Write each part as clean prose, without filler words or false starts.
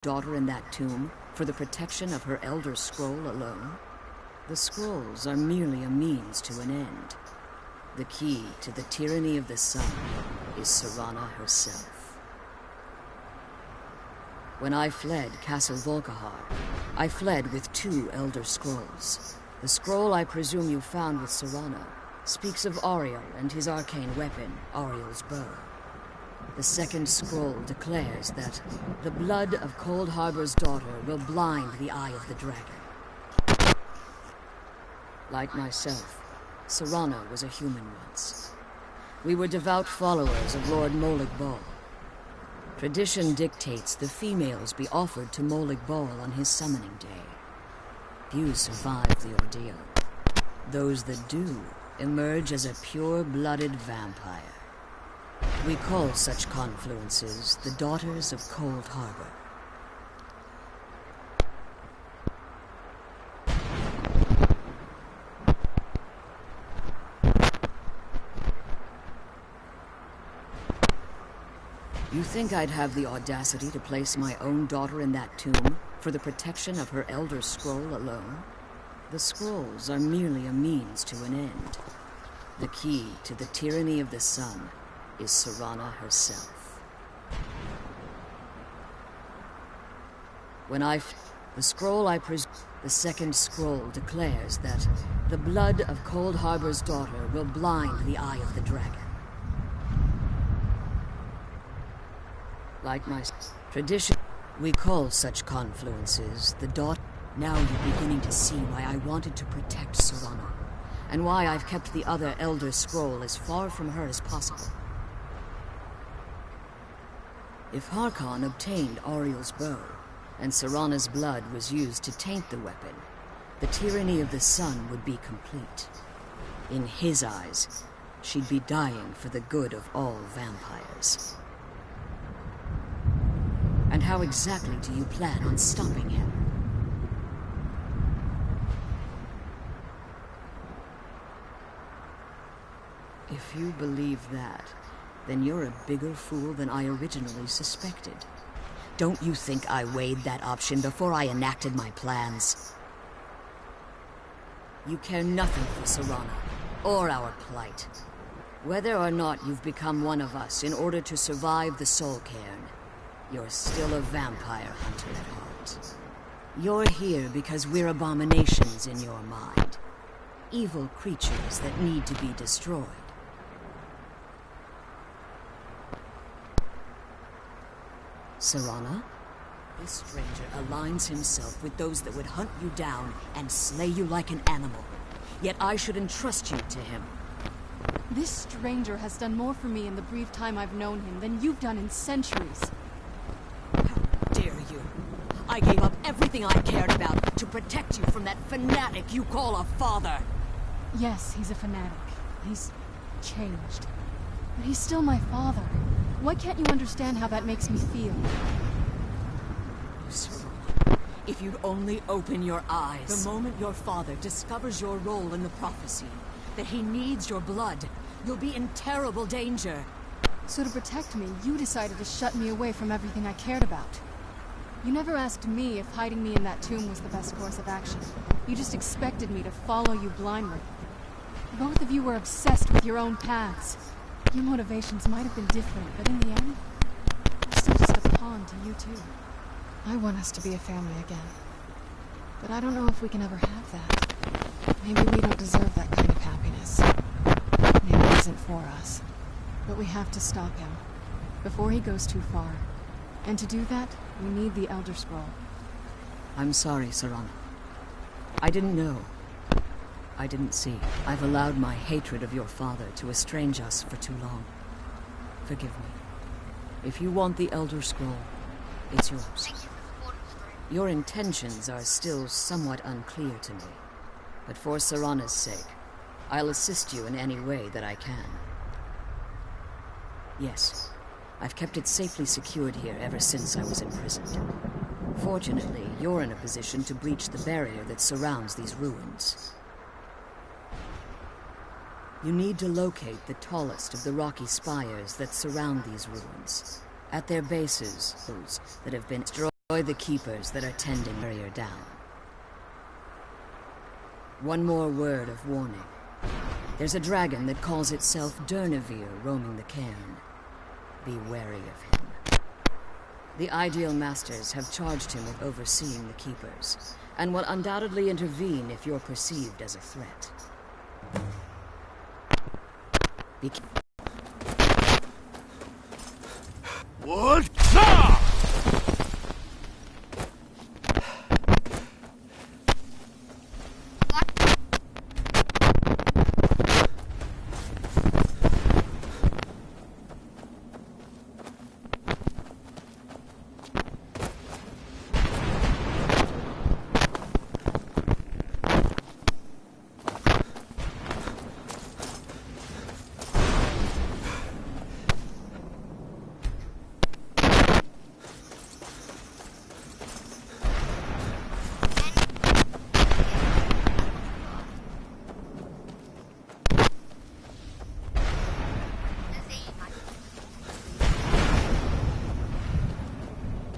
daughter in that tomb for the protection of her elder scroll alone? The scrolls are merely a means to an end. The key to the tyranny of the sun is Serana herself. When I fled Castle Volkihar, I fled with 2 Elder Scrolls. The scroll I presume you found with Serana speaks of Ariel and his arcane weapon, Ariel's bow. The 2nd scroll declares that the blood of Cold Harbor's daughter will blind the eye of the dragon. Like myself, Serana was a human once. We were devout followers of Lord Molig Bal. Tradition dictates the females be offered to Molig Bal on his summoning day. Few survive the ordeal. Those that do emerge as a pure-blooded vampire. We call such confluences the Daughters of Cold Harbor. You think I'd have the audacity to place my own daughter in that tomb for the protection of her Elder Scroll alone? The scrolls are merely a means to an end. The key to the tyranny of the sun is Serana herself. The 2nd scroll declares that the blood of Cold Harbor's daughter will blind the eye of the dragon. Like my tradition, we call such confluences the daughter. Now you're beginning to see why I wanted to protect Serana, and why I've kept the other Elder Scroll as far from her as possible. If Harkon obtained Ariel's bow, and Serana's blood was used to taint the weapon, the tyranny of the sun would be complete. In his eyes, she'd be dying for the good of all vampires. And how exactly do you plan on stopping him? If you believe that, then you're a bigger fool than I originally suspected. Don't you think I weighed that option before I enacted my plans? You care nothing for Serana, or our plight. Whether or not you've become one of us in order to survive the Soul Cairn, you're still a vampire hunter at heart. You're here because we're abominations in your mind. Evil creatures that need to be destroyed. Serana? This stranger aligns himself with those that would hunt you down and slay you like an animal. Yet I should entrust you to him. This stranger has done more for me in the brief time I've known him than you've done in centuries. How dare you? I gave up everything I cared about to protect you from that fanatic you call a father. Yes, he's a fanatic. He's changed. But he's still my father. Why can't you understand how that makes me feel? Serana, if you'd only open your eyes. The moment your father discovers your role in the prophecy, that he needs your blood, you'll be in terrible danger. So to protect me, you decided to shut me away from everything I cared about. You never asked me if hiding me in that tomb was the best course of action. You just expected me to follow you blindly. Both of you were obsessed with your own paths. Your motivations might have been different, but in the end, I'm still just a pawn to you two. I want us to be a family again. But I don't know if we can ever have that. Maybe we don't deserve that kind of happiness. Maybe it isn't for us. But we have to stop him, before he goes too far. And to do that, we need the Elder Scroll. I'm sorry, Serana. I didn't know. I didn't see. I've allowed my hatred of your father to estrange us for too long. Forgive me. If you want the Elder Scroll, it's yours. Your intentions are still somewhat unclear to me, but for Serana's sake, I'll assist you in any way that I can. Yes, I've kept it safely secured here ever since I was imprisoned. Fortunately, you're in a position to breach the barrier that surrounds these ruins. You need to locate the tallest of the rocky spires that surround these ruins. At their bases, those that have been destroyed The keepers that are tending the barrier down. One more word of warning. There's a dragon that calls itself Durnevere roaming the cairn. Be wary of him. The Ideal Masters have charged him with overseeing the keepers, and will undoubtedly intervene if you're perceived as a threat. What? Ah!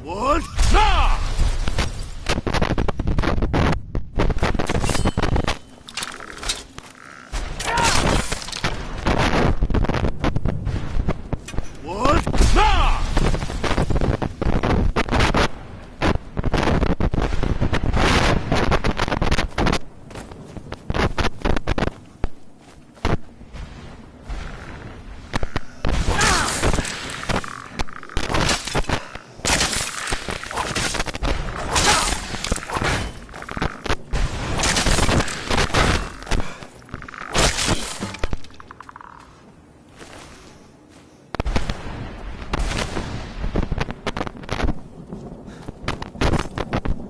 What? Ah! What? Ah!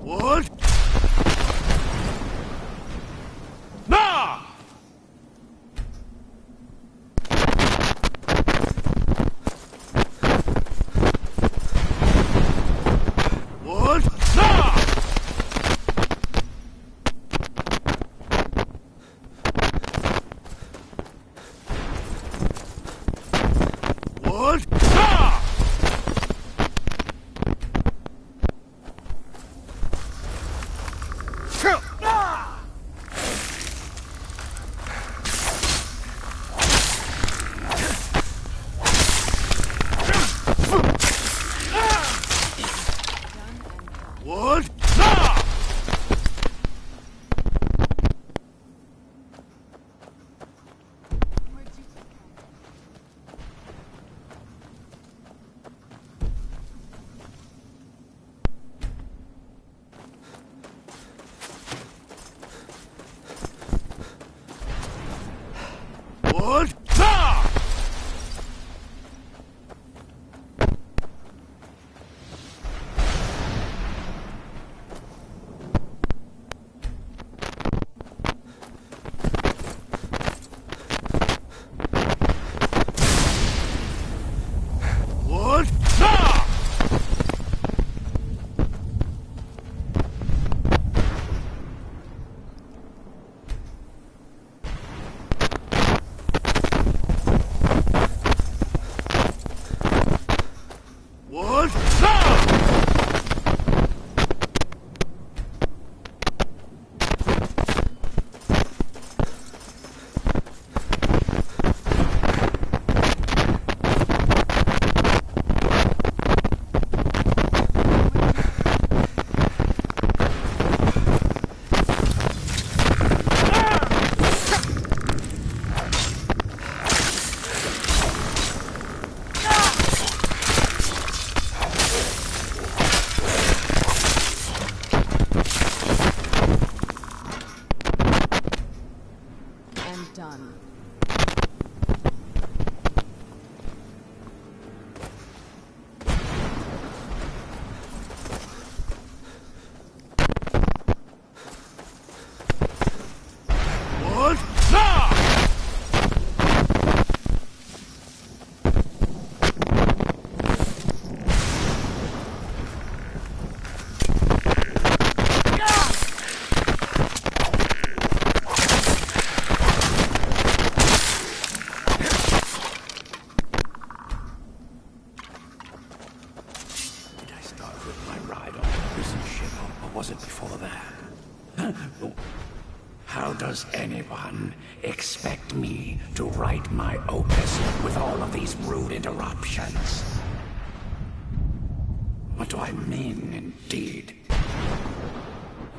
What? Nah! What? Nah! What? Nah! What? Ah! What? Ah! What? Ah! was it before that? How does anyone expect me to write my opus with all of these rude interruptions? What do I mean, indeed?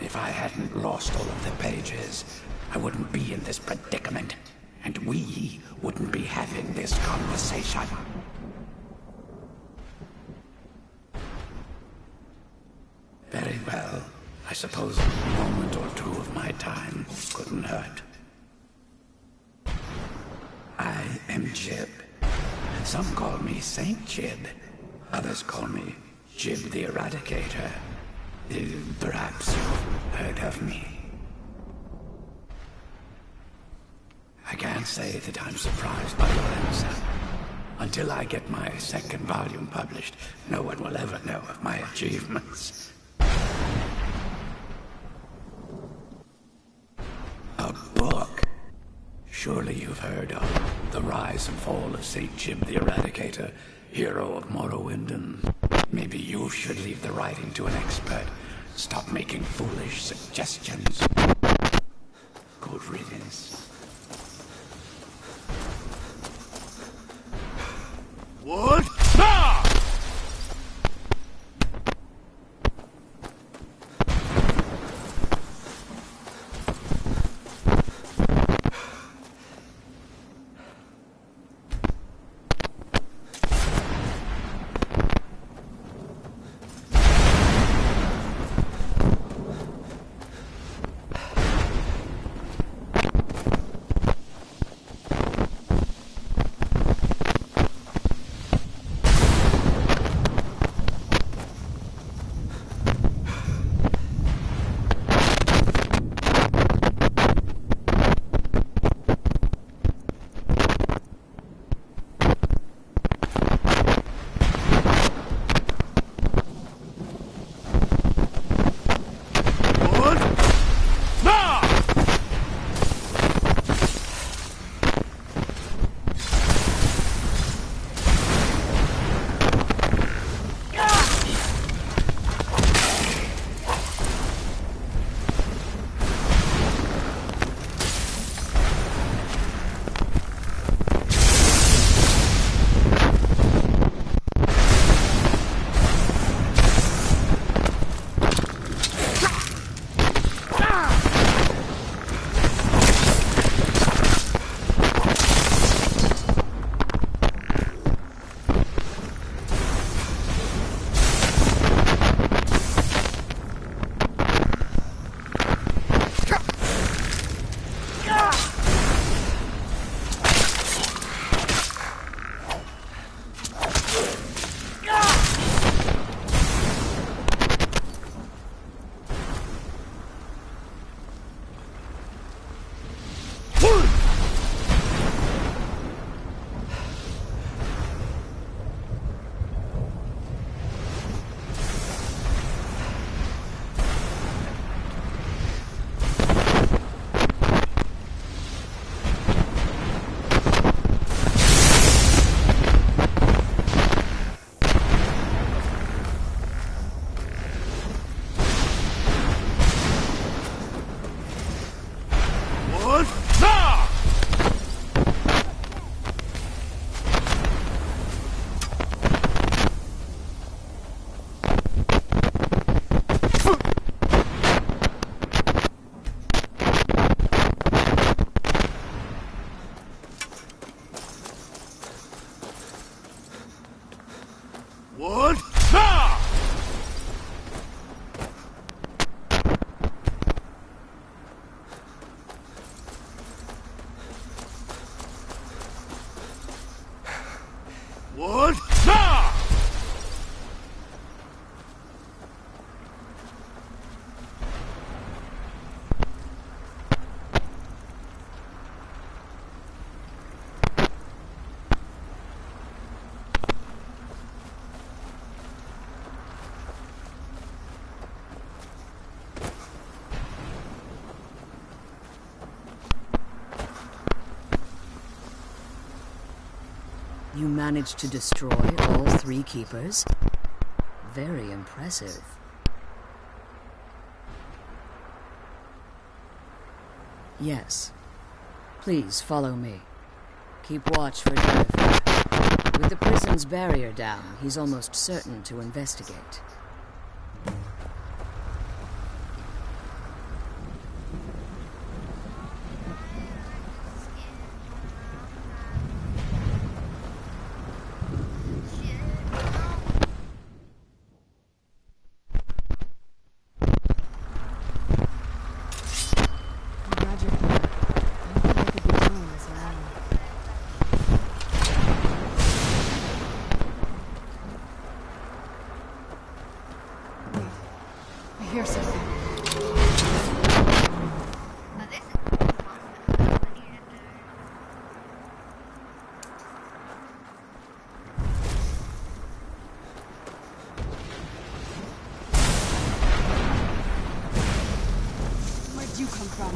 If I hadn't lost all of the pages, I wouldn't be in this predicament, and we wouldn't be having this conversation. Very well. I suppose a moment or two of my time couldn't hurt. I am Jib. Some call me Saint Jib. Others call me Jib the Eradicator. Perhaps you've heard of me. I can't say that I'm surprised by your answer. Until I get my second volume published, no one will ever know of my achievements. A book? Surely you've heard of The Rise and Fall of Saint Jib the Eradicator, hero of Morrowind, and maybe you should leave the writing to an expert. Stop making foolish suggestions. Good riddance. What? Ah! What? Ah! What? Ah! You managed to destroy all 3 keepers? Very impressive. Yes. Please follow me. Keep watch for Jennifer. With the prison's barrier down, he's almost certain to investigate. Hear something. Where'd you come from?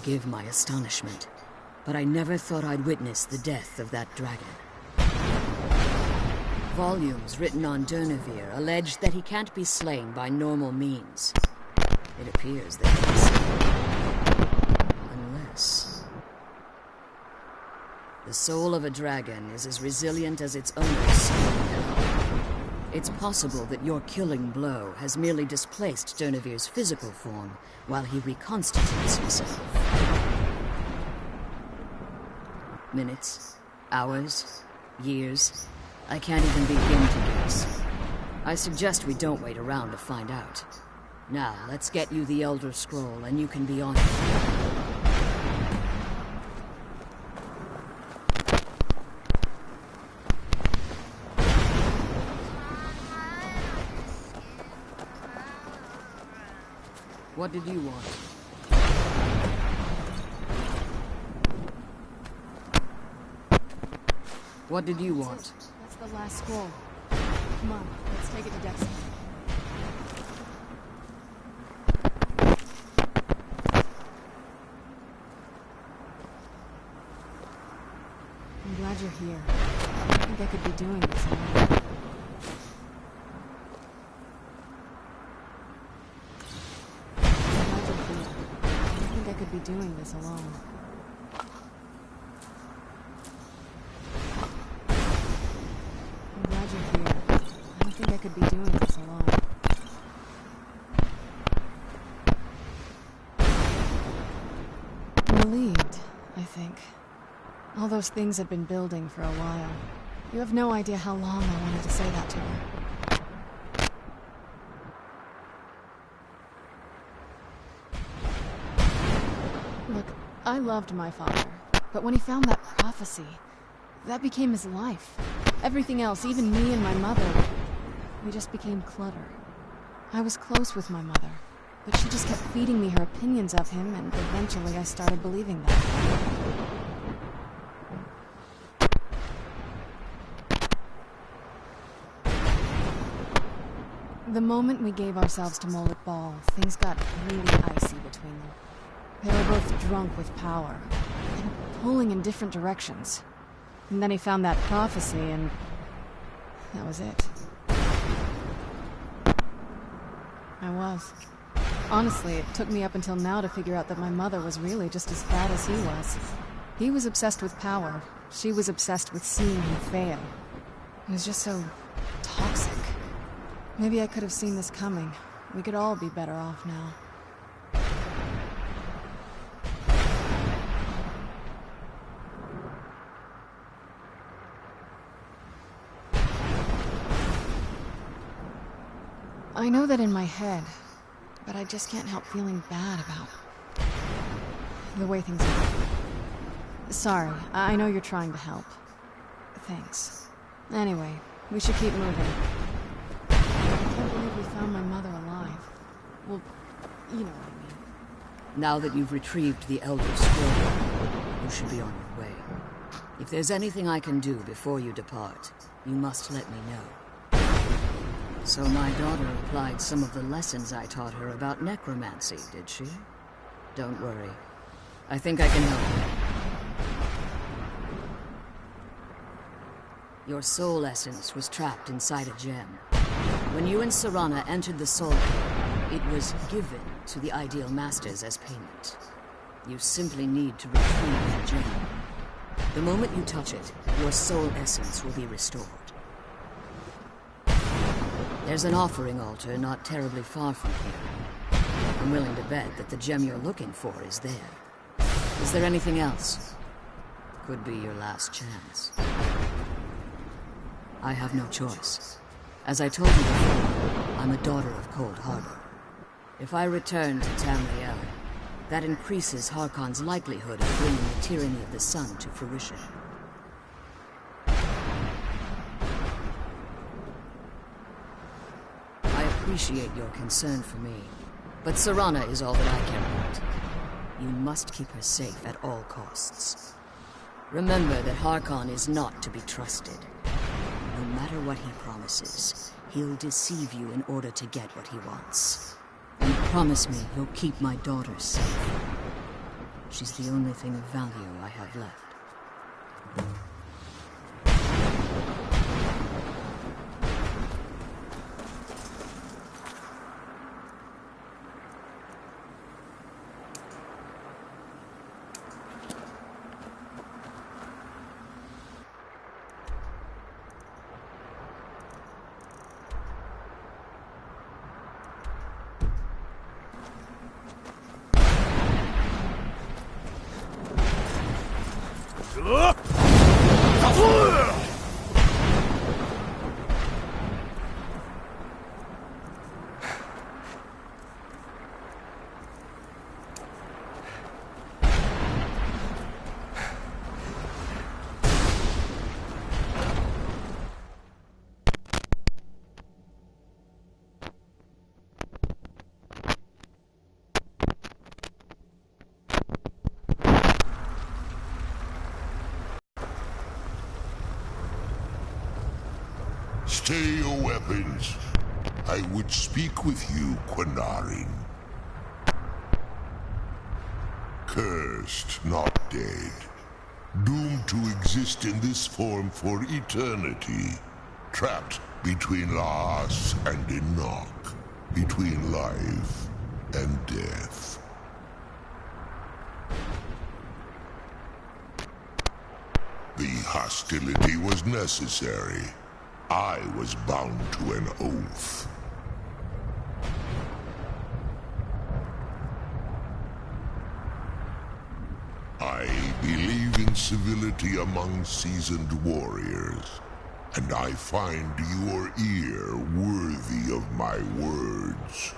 Forgive my astonishment, but I never thought I'd witness the death of that dragon. Volumes written on Durnevere allege that he can't be slain by normal means. It appears that he's... unless... The soul of a dragon is as resilient as its owner's soul. It's possible that your killing blow has merely displaced Durnevere's physical form while he reconstitutes himself. Minutes, hours, years. I can't even begin to guess. I suggest we don't wait around to find out. Now, let's get you the Elder Scroll and you can be on it. What did you want? What did you want? That's the last scroll. Come on, let's take it to Dexter. I'm glad you're here. I think I could be doing this alone. Be doing this alone. I'm glad you're here. I don't think I could be doing this alone. I'm relieved, I think. All those things had been building for a while. You have no idea how long I wanted to say that to her. Look, I loved my father, but when he found that prophecy, that became his life. Everything else, even me and my mother, we just became clutter. I was close with my mother, but she just kept feeding me her opinions of him, and eventually I started believing that. The moment we gave ourselves to Molded Ball, things got really icy between them. They were both drunk with power, and pulling in different directions. And then he found that prophecy, and that was it. I was. Honestly, it took me up until now to figure out that my mother was really just as bad as he was. He was obsessed with power. She was obsessed with seeing him fail. It was just so toxic. Maybe I could have seen this coming. We could all be better off now. I know that in my head, but I just can't help feeling bad about the way things are. Sorry, I know you're trying to help. Thanks. Anyway, we should keep moving. I can't believe we found my mother alive. Well, you know what I mean. Now that you've retrieved the Elder Scroll, you should be on your way. If there's anything I can do before you depart, you must let me know. So my daughter applied some of the lessons I taught her about necromancy, did she? Don't worry. I think I can help you. Your soul essence was trapped inside a gem. When you and Serana entered the Soul Cave, it was given to the Ideal Masters as payment. You simply need to retrieve the gem. The moment you touch it, your soul essence will be restored. There's an offering altar not terribly far from here. I'm willing to bet that the gem you're looking for is there. Is there anything else? Could be your last chance. I have no choice. As I told you before, I'm a daughter of Cold Harbor. If I return to Tamriel, that increases Harkon's likelihood of bringing the tyranny of the sun to fruition. I appreciate your concern for me, but Serana is all that I care about. You must keep her safe at all costs. Remember that Harkon is not to be trusted. No matter what he promises, he'll deceive you in order to get what he wants. And promise me you'll keep my daughter safe. She's the only thing of value I have left. Stay your weapons. I would speak with you, Quinarin. Cursed, not dead. Doomed to exist in this form for eternity. Trapped between Laas and Enoch. Between life and death. The hostility was necessary. I was bound to an oath. I believe in civility among seasoned warriors, and I find your ear worthy of my words.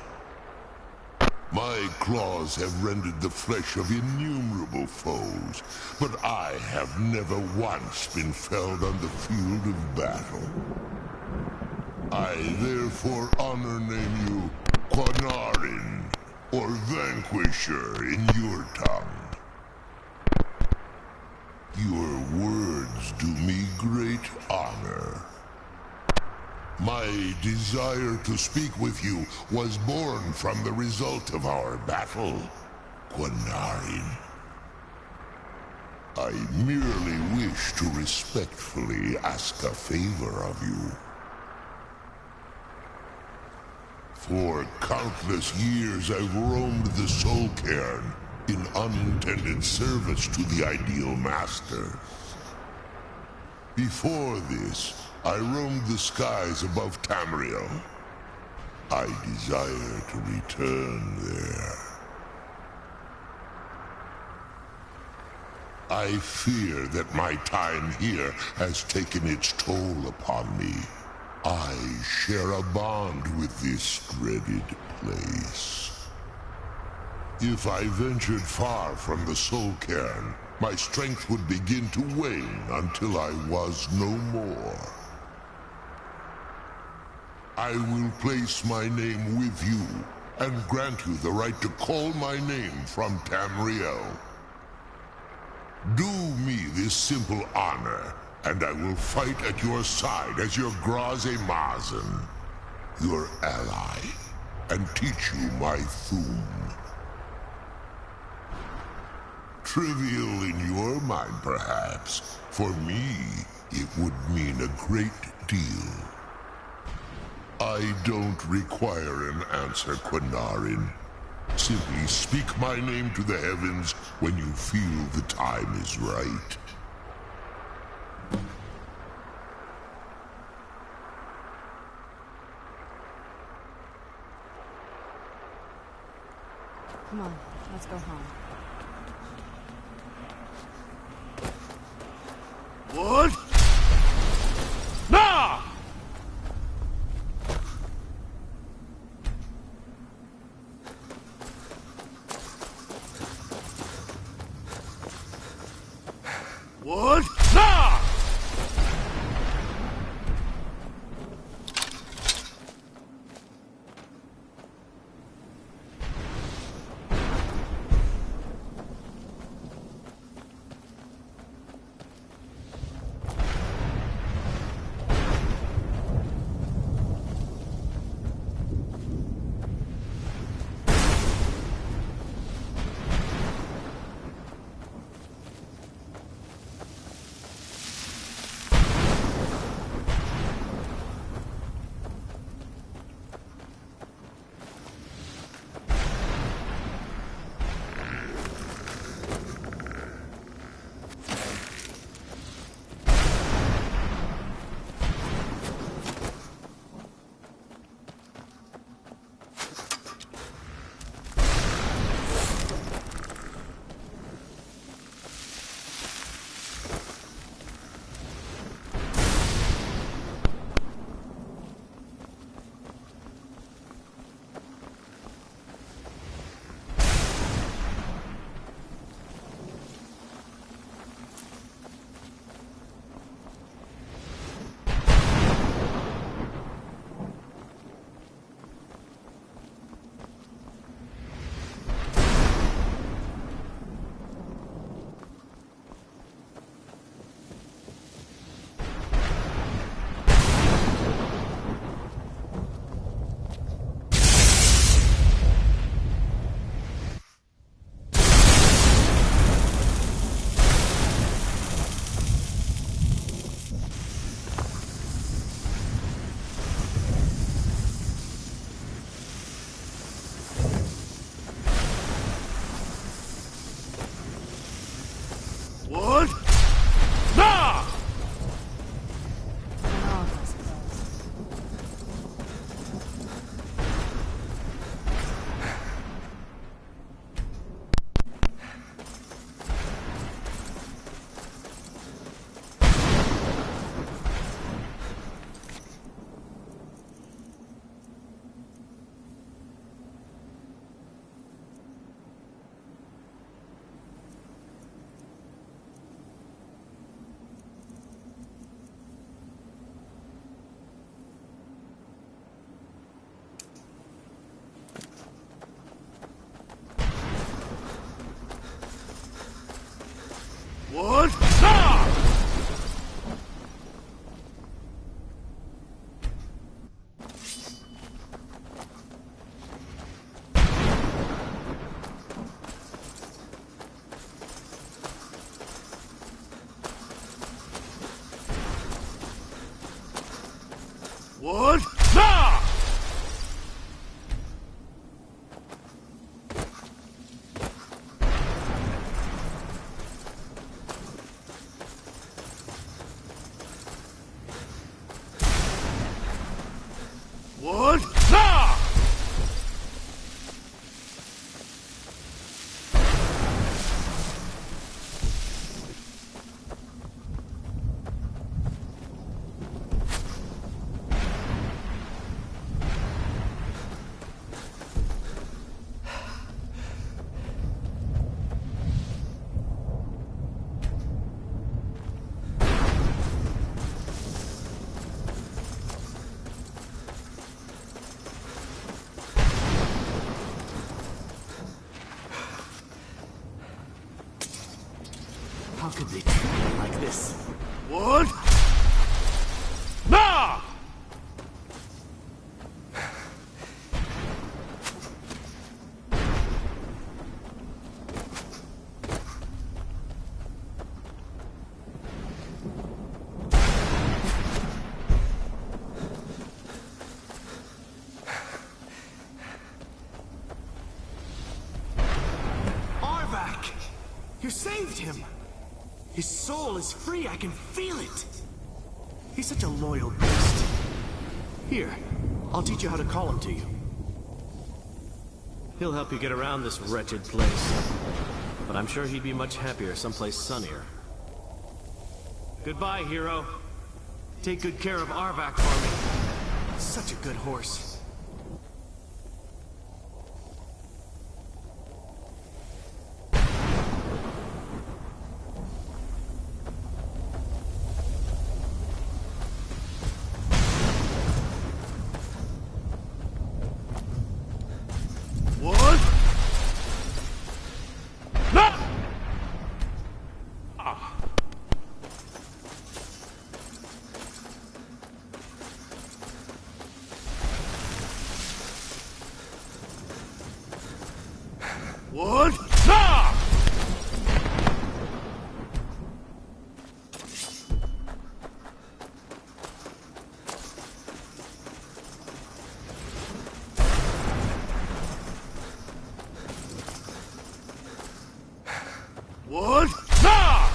My claws have rendered the flesh of innumerable foes, but I have never once been felled on the field of battle. I therefore name you Quinarin, or Vanquisher in your tongue. Your words do me great honor. My desire to speak with you was born from the result of our battle. Quinarin. I merely wish to respectfully ask a favor of you. For countless years I've roamed the Soul Cairn in unintended service to the Ideal Master. Before this, I roamed the skies above Tamriel. I desire to return there. I fear that my time here has taken its toll upon me. I share a bond with this dreaded place. If I ventured far from the Soul Cairn, my strength would begin to wane until I was no more. I will place my name with you and grant you the right to call my name from Tamriel. Do me this simple honor, and I will fight at your side as your Graze Mazen, your ally, and teach you my Thum. Trivial in your mind, perhaps. For me, it would mean a great deal. I don't require an answer, Quinarin. Simply speak my name to the heavens when you feel the time is right. Come on, let's go home. What? Nah! What? Nah! What? Nah! Off, I suppose. What? Nah! What? Nah! What? Nah! How could they treat me like this? What? Nah! Arvak! You saved him! His soul is free, I can feel it! He's such a loyal beast. Here, I'll teach you how to call him to you. He'll help you get around this wretched place. But I'm sure he'd be much happier someplace sunnier. Goodbye, hero. Take good care of Arvak for me. Such a good horse. What? Nah! Ah. What? Nah! What? Nah!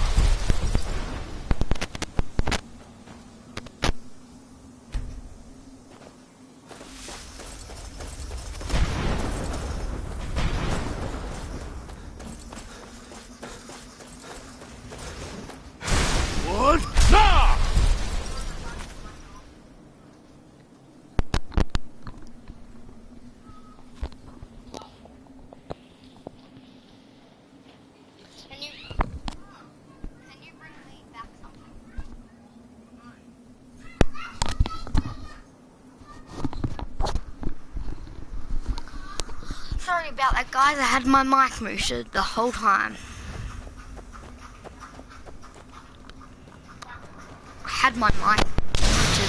What? Nah! Can you bring me back something? Sorry about that, guys. I had my mic muted the whole time. I had my mic muted.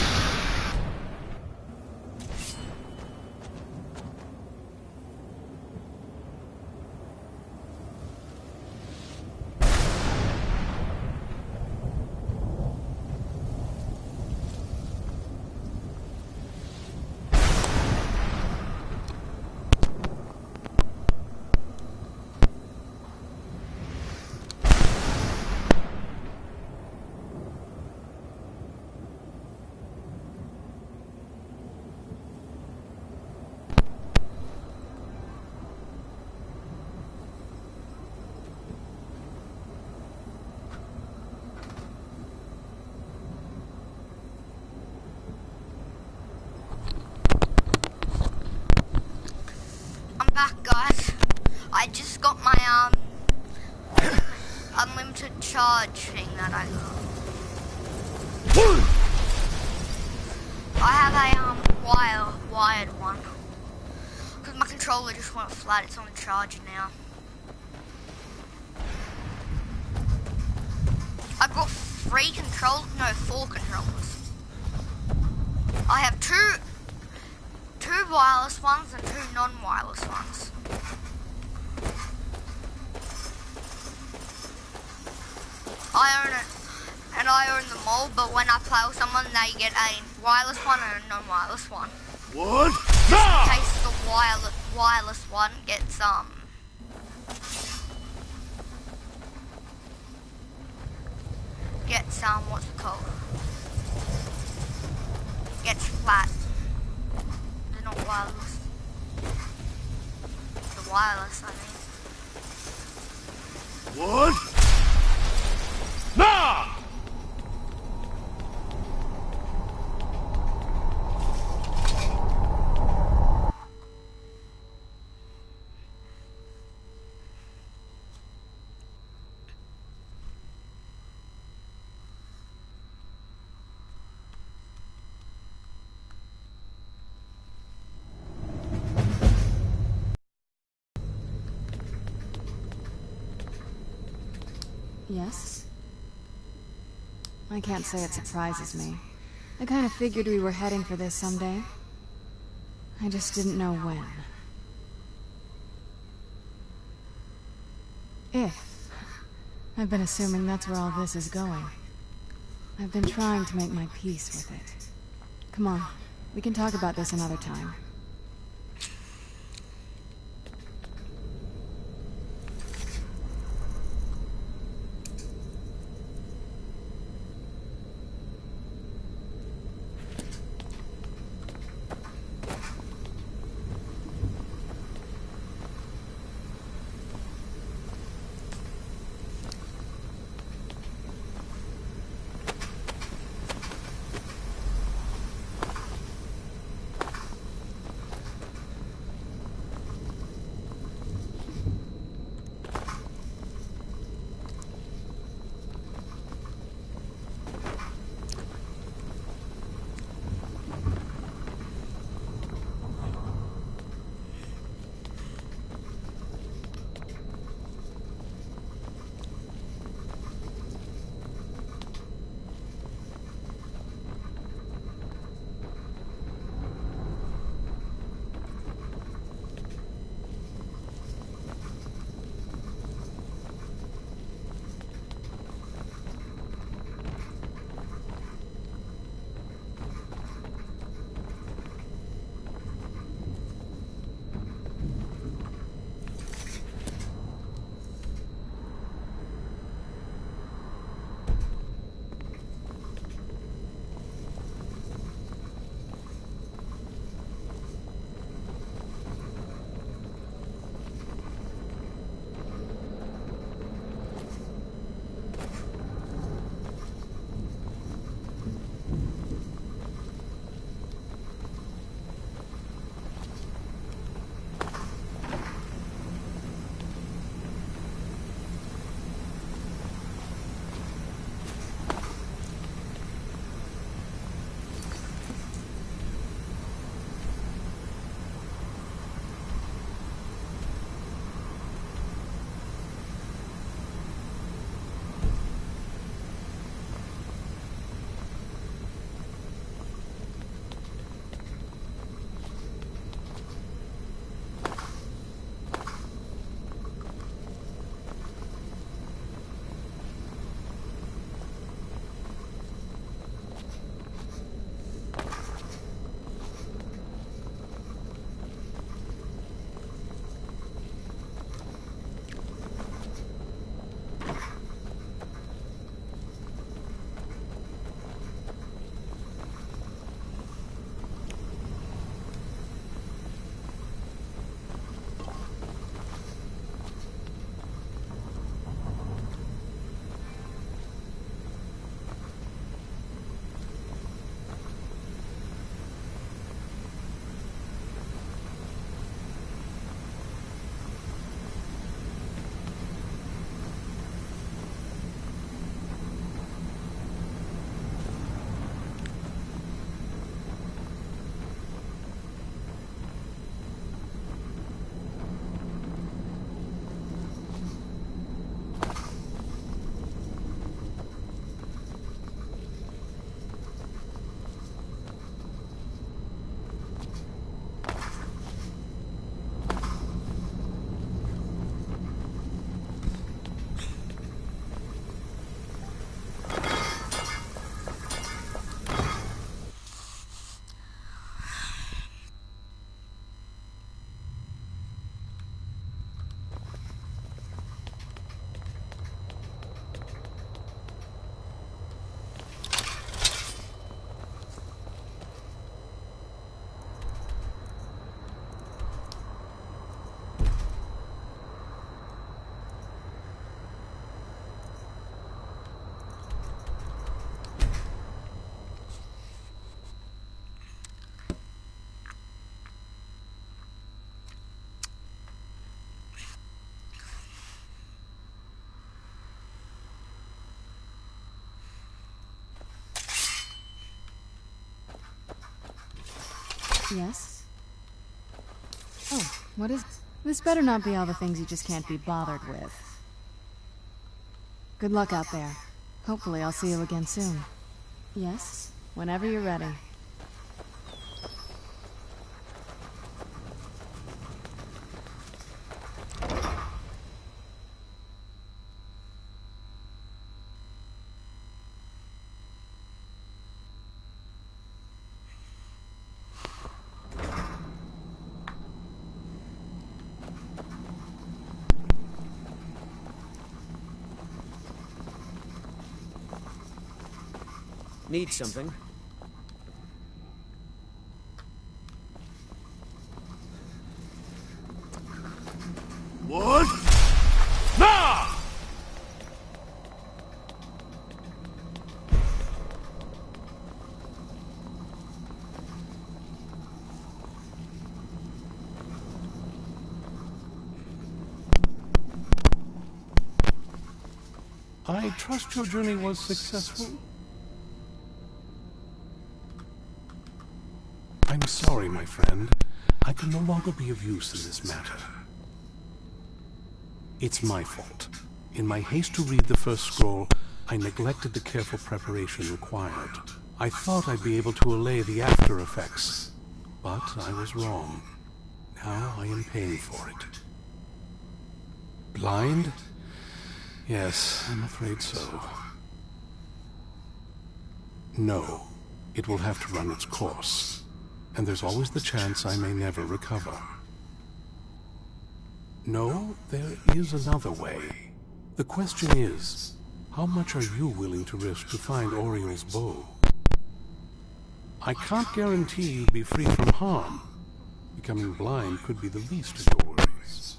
I'm back, guys. I just got my unlimited charge thing that I got. I have a wired one because my controller just went flat. It's on charge now. I got 4 controllers. I have two wireless ones and 2 non-wireless ones. I own it, and and I own them all, but when I play with someone, they get a wireless one and a non-wireless one. What? In Nah! case the wireless one gets, what's it called? Gets flat. They're not wireless. The wireless, I mean. What? Nah! Yes? I can't say it surprises me. I kind of figured we were heading for this someday. I just didn't know when. If. I've been assuming that's where all this is going. I've been trying to make my peace with it. Come on, we can talk about this another time. Yes? Oh, what is... This better not be all the things you just can't be bothered with. Good luck out there. Hopefully I'll see you again soon. Yes? Whenever you're ready. Need something? What? Nah! I trust your journey was successful? I'm sorry, my friend. I can no longer be of use in this matter. It's my fault. In my haste to read the first scroll, I neglected the careful preparation required. I thought I'd be able to allay the after effects, but I was wrong. Now I am paying for it. Blind? Yes, I'm afraid so. No, it will have to run its course. And there's always the chance I may never recover. No, there is another way. The question is, how much are you willing to risk to find Oriel's bow? I can't guarantee you'd be free from harm. Becoming blind could be the least of your worries.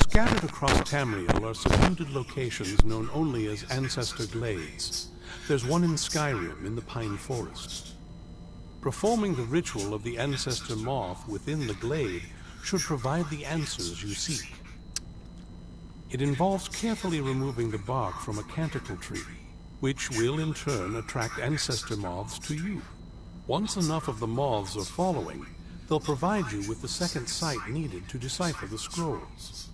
Scattered across Tamriel are secluded locations known only as Ancestor Glades. There's one in Skyrim, in the Pine Forest. Performing the ritual of the Ancestor Moth within the glade should provide the answers you seek. It involves carefully removing the bark from a canticle tree, which will in turn attract Ancestor Moths to you. Once enough of the moths are following, they'll provide you with the second sight needed to decipher the scrolls.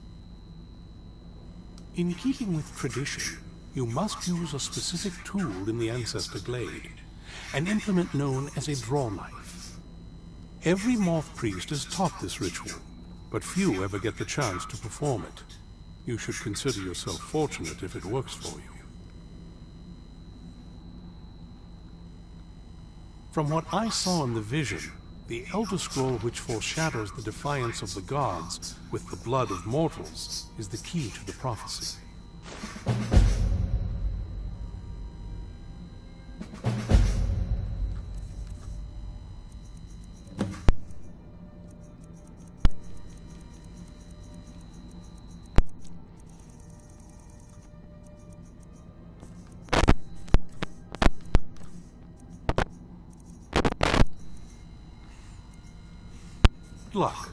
In keeping with tradition, you must use a specific tool in the Ancestor Glade, an implement known as a draw knife. Every moth priest is taught this ritual, but few ever get the chance to perform it. You should consider yourself fortunate if it works for you. From what I saw in the vision, the Elder Scroll which foreshadows the defiance of the gods with the blood of mortals is the key to the prophecy. Good luck.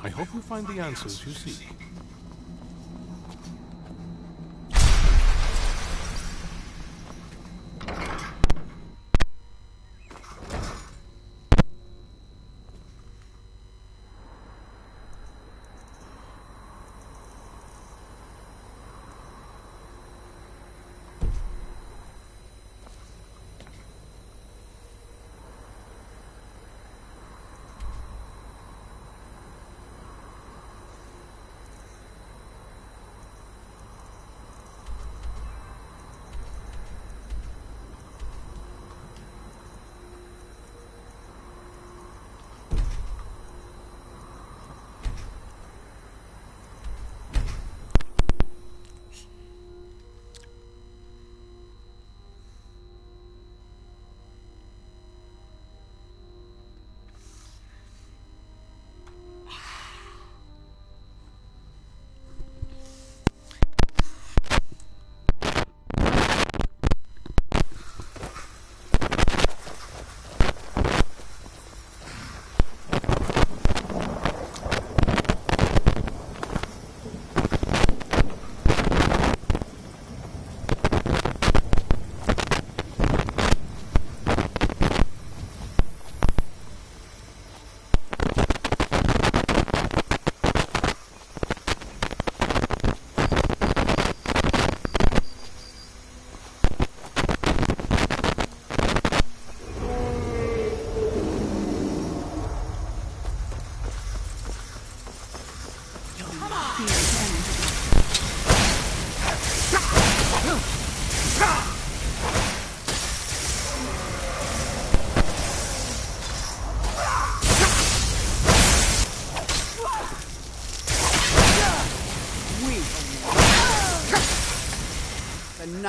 I hope you find the answers you seek.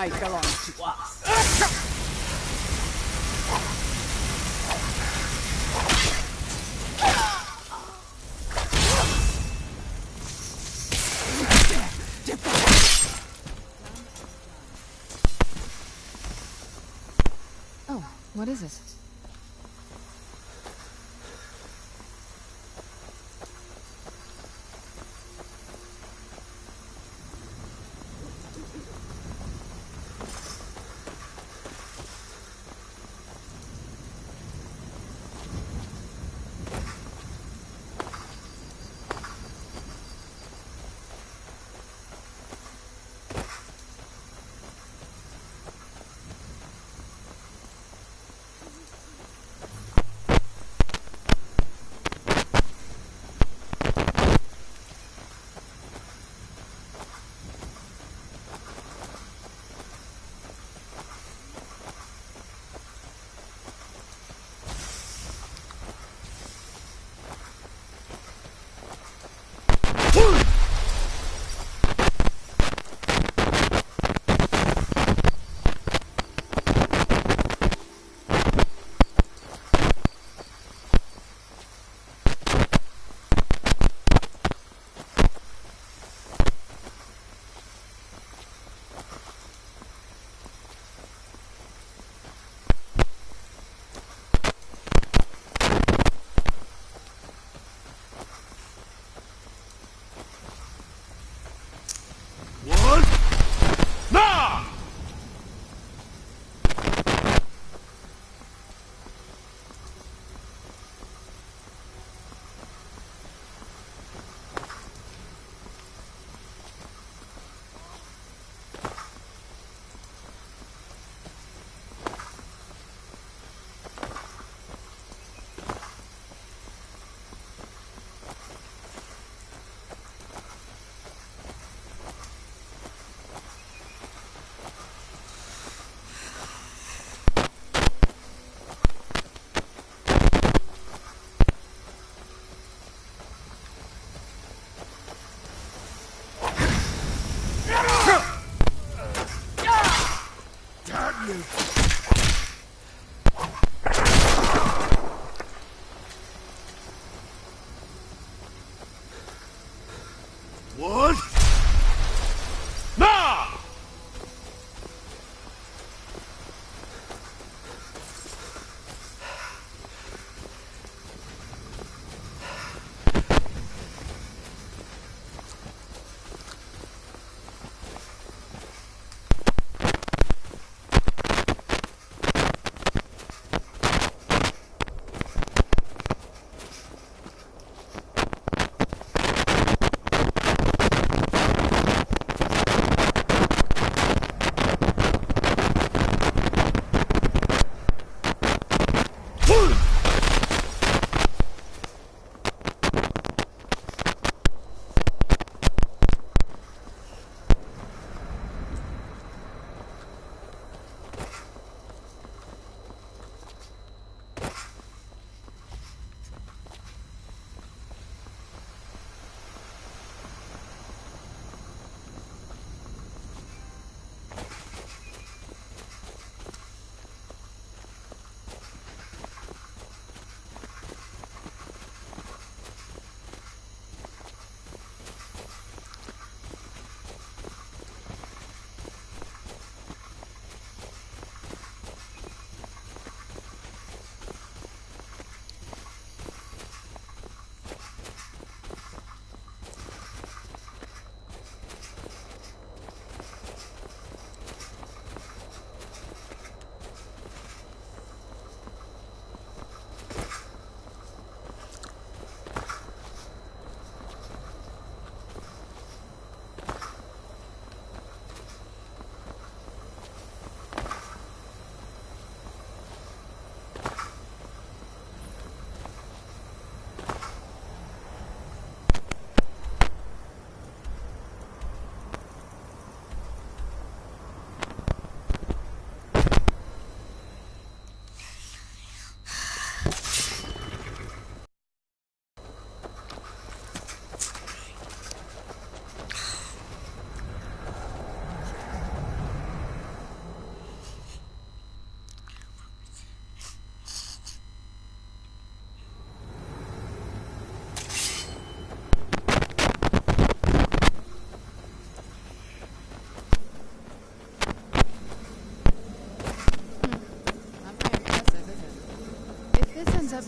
night belongs to us. Oh, what is it? One. Now! One. Now!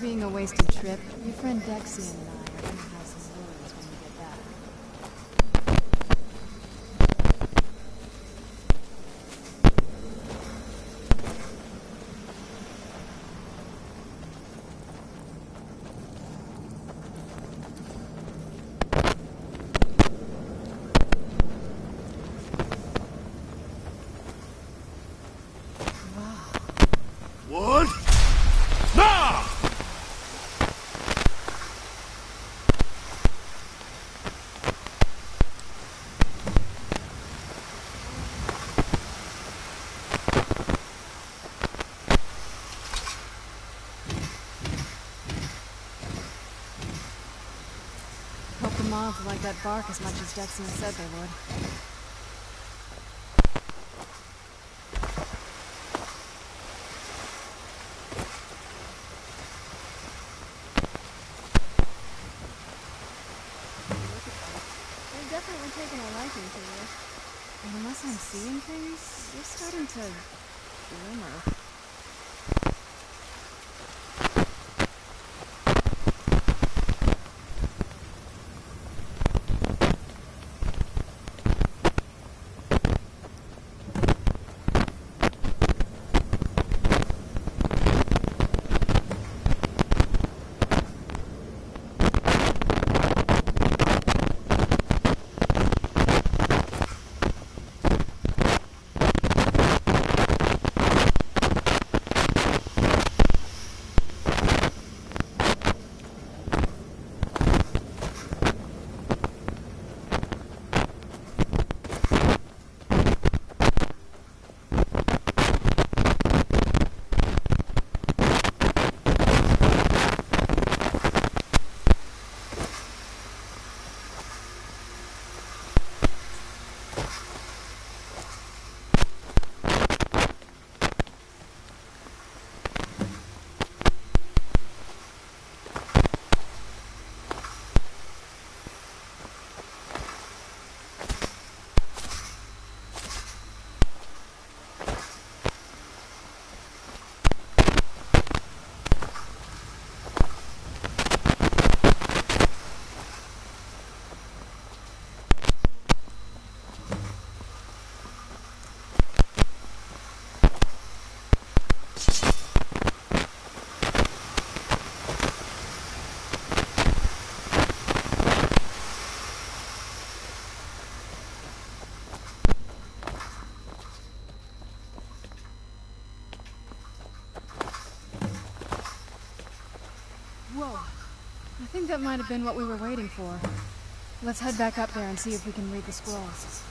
being a wasted trip, your friend Dexian and I are gonna have some words when we get back. What? Now! Hope the mobs like that bark as much as Dexian said they would. They're definitely taking a liking to you. And unless I'm seeing things, you're starting to glimmer. Whoa. I think that might have been what we were waiting for. Let's head back up there and see if we can read the scrolls.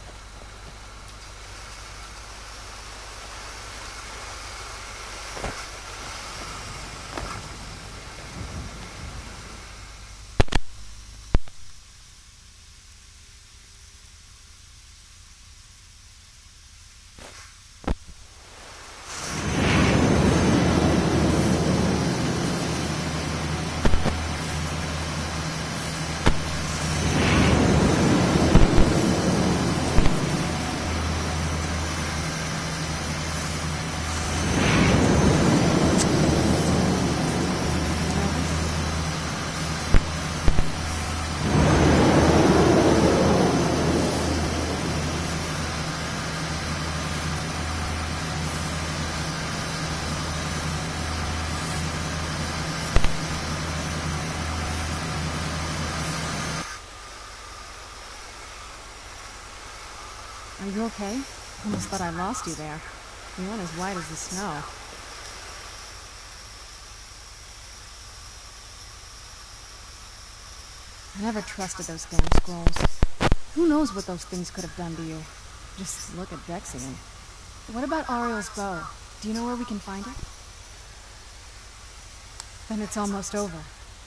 Are you okay? Almost thought I lost you there. You went as white as the snow. I never trusted those damn scrolls. Who knows what those things could have done to you? Just look at Dexian. What about Ariel's bow? Do you know where we can find it? Then it's almost over.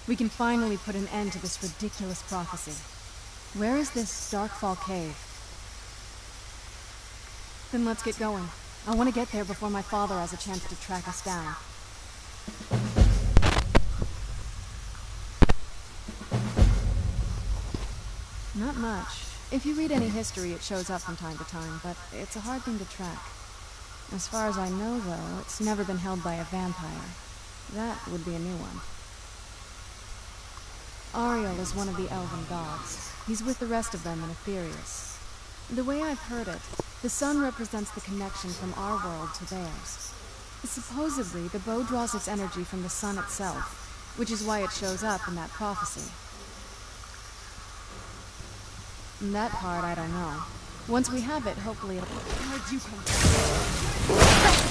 We can finally put an end to this ridiculous prophecy. Where is this Darkfall cave? Then let's get going. I want to get there before my father has a chance to track us down. Not much. If you read any history, it shows up from time to time, but it's a hard thing to track. As far as I know, though, it's never been held by a vampire. That would be a new one. Ariel is one of the elven gods. He's with the rest of them in Aetherius. The way I've heard it, the sun represents the connection from our world to theirs. Supposedly, the bow draws its energy from the sun itself, which is why it shows up in that prophecy. And that part, I don't know. Once we have it, hopefully it'll... Where'd you come from?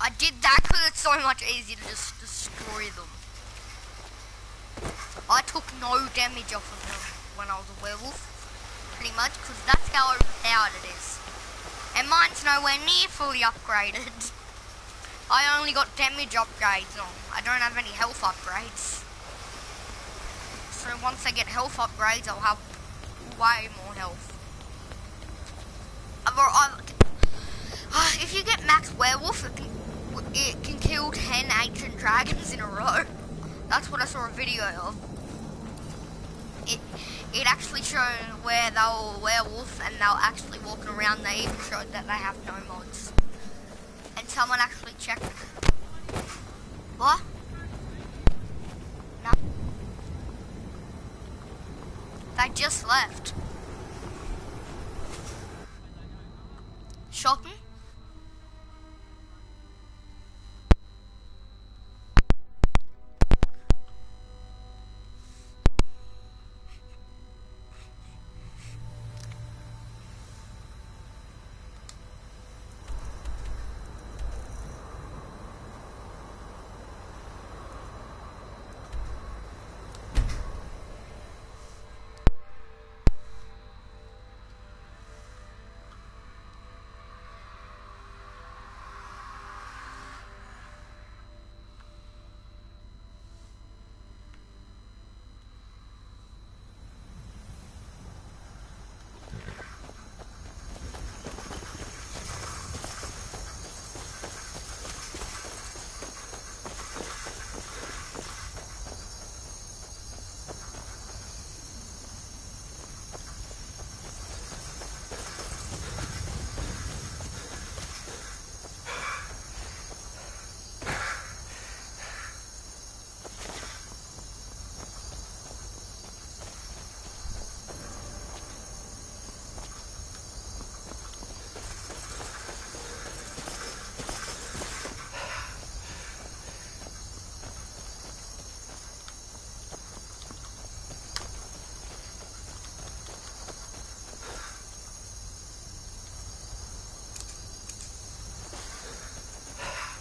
I did that because it's so much easier to just destroy them. I took no damage off of them when I was a werewolf, pretty much, because that's how overpowered it is. And mine's nowhere near fully upgraded. I only got damage upgrades on. I don't have any health upgrades. So once I get health upgrades, I'll have way more health. If you get max werewolf, it can kill 10 ancient dragons in a row. That's what I saw a video of. It actually showed where they were werewolf and they were actually walking around. They even showed that they have no mods. And someone actually checked. What? No. They just left. Shopping?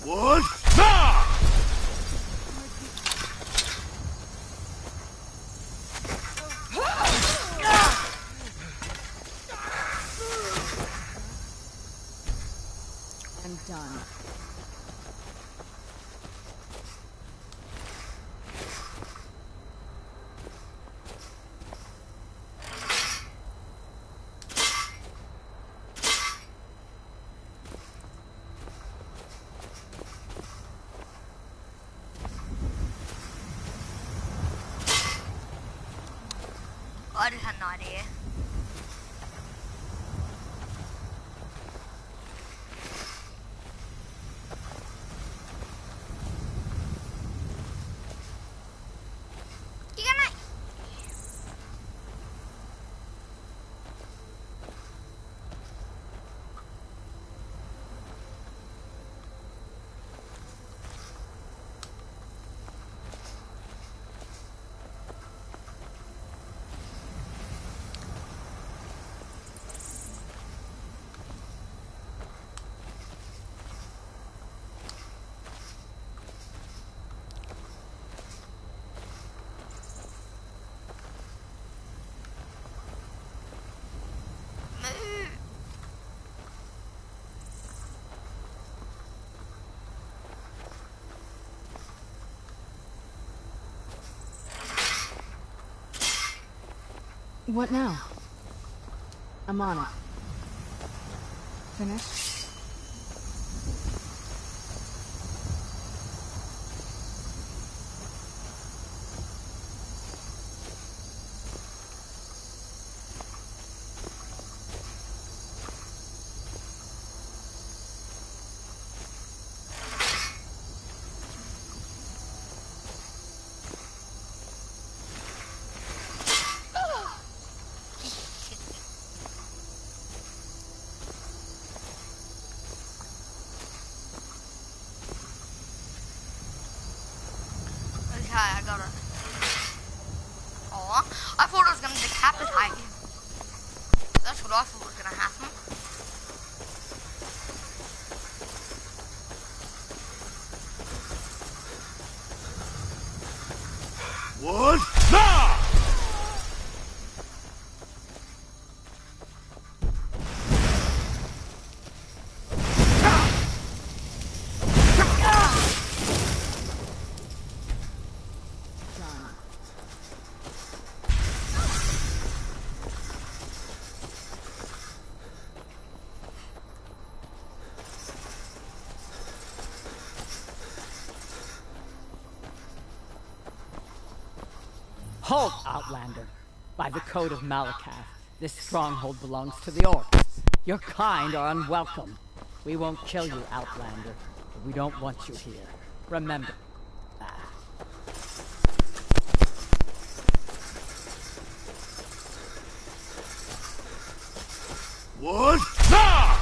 What? Nah! I'm done. I just had an idea. You gonna... What now? I'm on it. Finished? Okay, I got it. Oh, I thought I was gonna decapitate you. That's what I thought was gonna happen. One, now! Halt, Outlander! By the code of Malakath, this stronghold belongs to the orcs. Your kind are unwelcome. We won't kill you, Outlander, but we don't want you here. Remember that. One, now!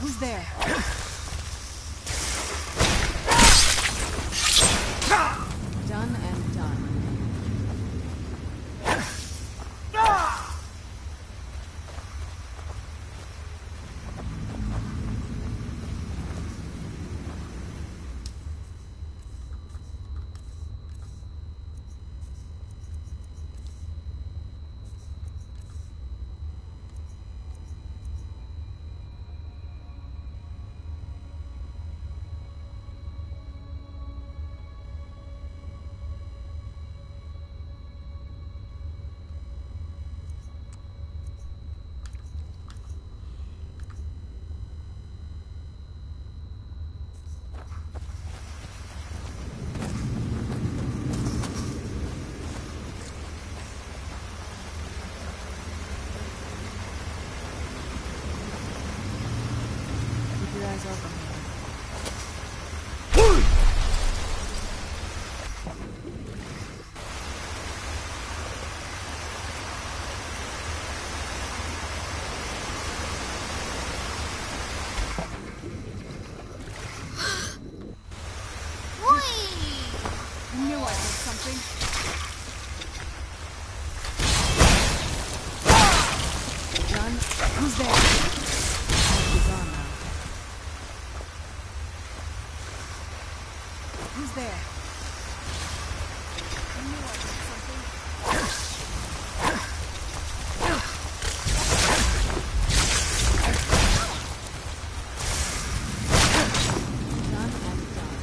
Who's there? Done and done. Keep your eyes open. Who's there? I knew I did something. Done and done.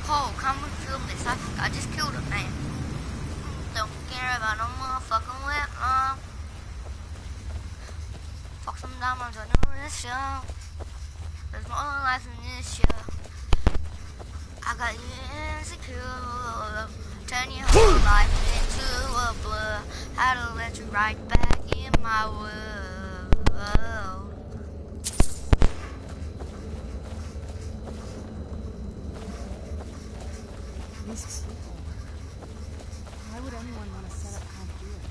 Cole, come and film this. I just killed a man. Don't care about no motherfucking weapon. Fuck some diamonds on the wrist, show. There's more life in this show. I got you insecure. Turn your whole life into a blur. How to let you right back in my world. These people. Why would anyone want to set up camp here?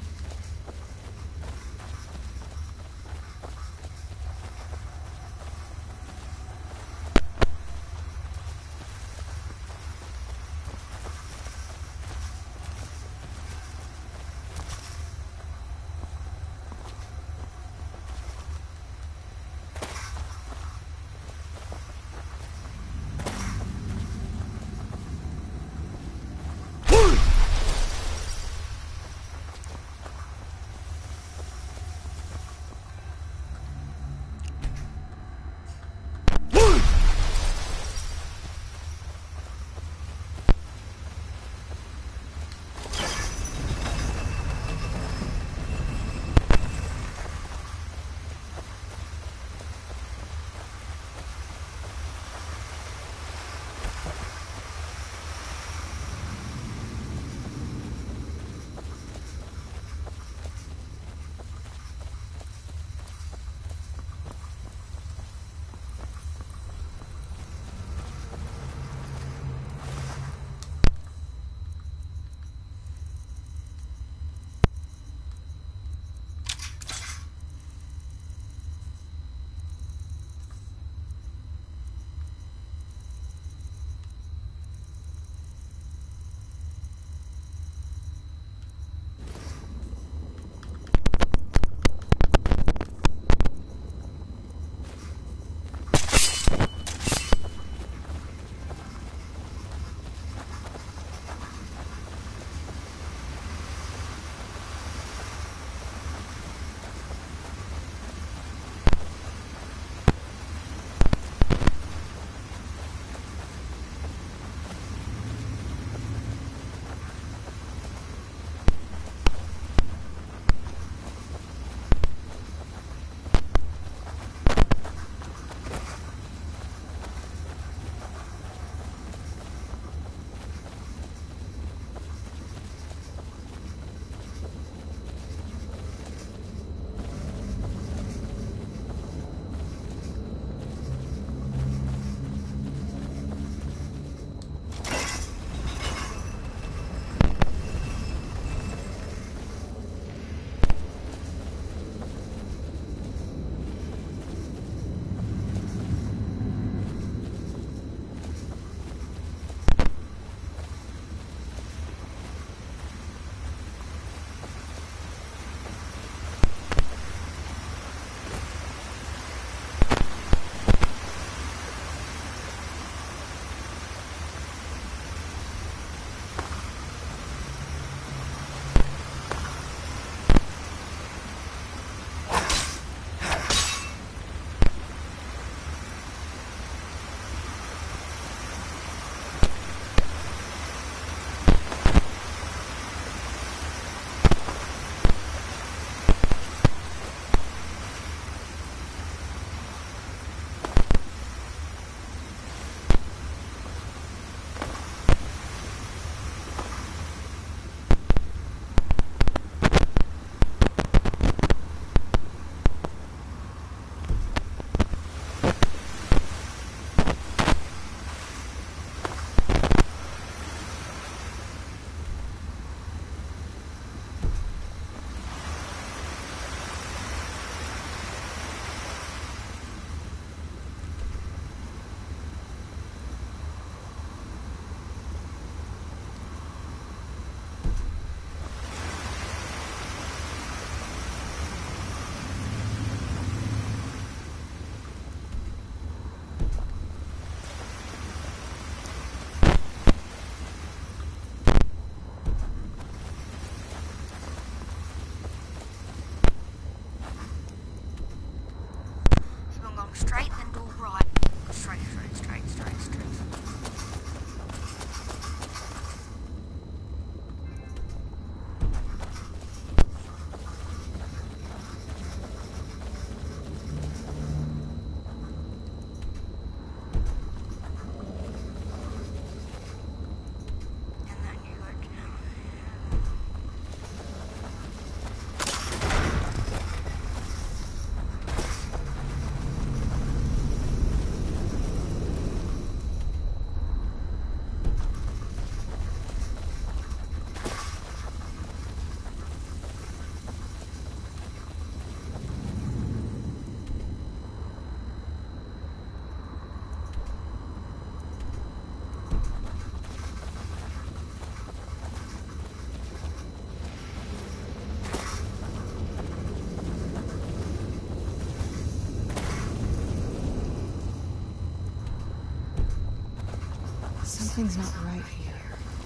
Something's not right here.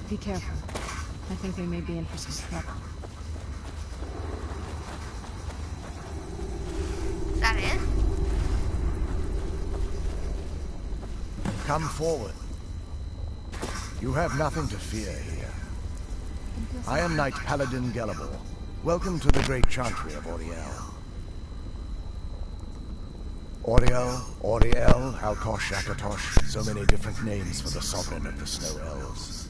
Be careful. I think we may be in for some trouble. Is that it? Come forward. You have nothing to fear here. I am Knight Paladin Gelabor. Welcome to the great chantry of Auriel. Auriel, Alkosh, Akatosh, so many different names for the sovereign of the Snow Elves.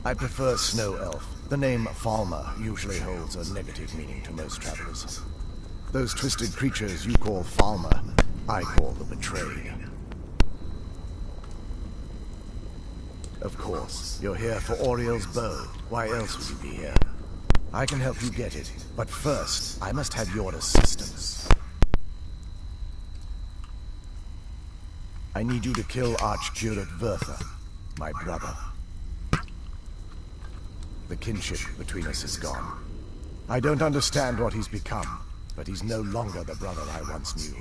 I prefer Snow Elf. The name Falmer usually holds a negative meaning to most travelers. Those twisted creatures you call Falmer, I call the Betrayed. Of course, you're here for Auriel's bow. Why else would you be here? I can help you get it, but first, I must have your assistance. I need you to kill Archcurate Vertha, my brother. The kinship between us is gone. I don't understand what he's become, but he's no longer the brother I once knew.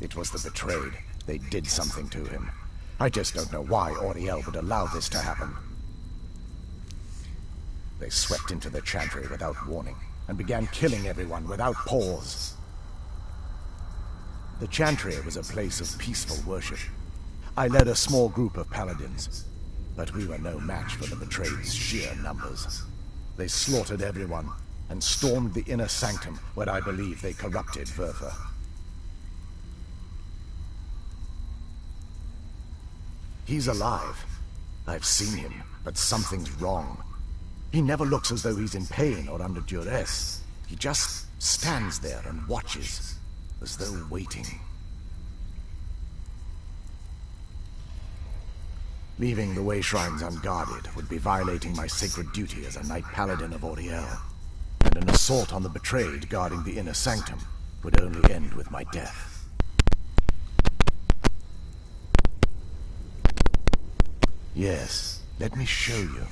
It was the Betrayed. They did something to him. I just don't know why Auriel would allow this to happen. They swept into the chantry without warning, and began killing everyone without pause. The chantry was a place of peaceful worship. I led a small group of paladins, but we were no match for the Betrayed's sheer numbers. They slaughtered everyone, and stormed the inner sanctum, where I believe they corrupted Vertha. He's alive. I've seen him, but something's wrong. He never looks as though he's in pain or under duress. He just stands there and watches, as though waiting. Leaving the way shrines unguarded would be violating my sacred duty as a Knight Paladin of Auriel, and an assault on the Betrayed guarding the inner sanctum would only end with my death. Yes, let me show you.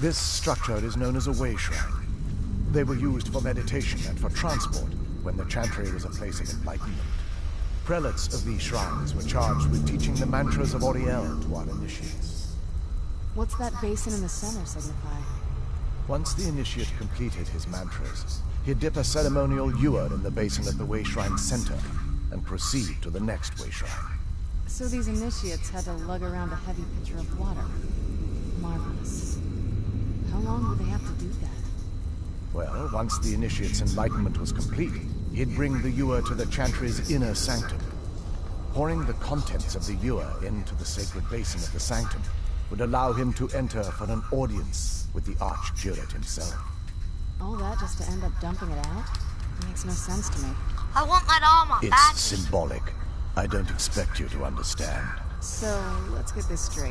This structure is known as a way shrine. They were used for meditation and for transport when the chantry was a place of enlightenment. Prelates of these shrines were charged with teaching the mantras of Auriel to our initiates. What's that basin in the center signify? Once the initiate completed his mantras, he'd dip a ceremonial ewer in the basin at the way shrine's center and proceed to the next way shrine. So these initiates had to lug around a heavy pitcher of water. Marvelous. How long would they have to do that? Well, once the initiate's enlightenment was complete, he'd bring the ewer to the chantry's inner sanctum. Pouring the contents of the ewer into the sacred basin of the sanctum would allow him to enter for an audience with the Archcurate himself. All that just to end up dumping it out? It makes no sense to me. I want that armor back. It's symbolic. I don't expect you to understand. So, let's get this straight.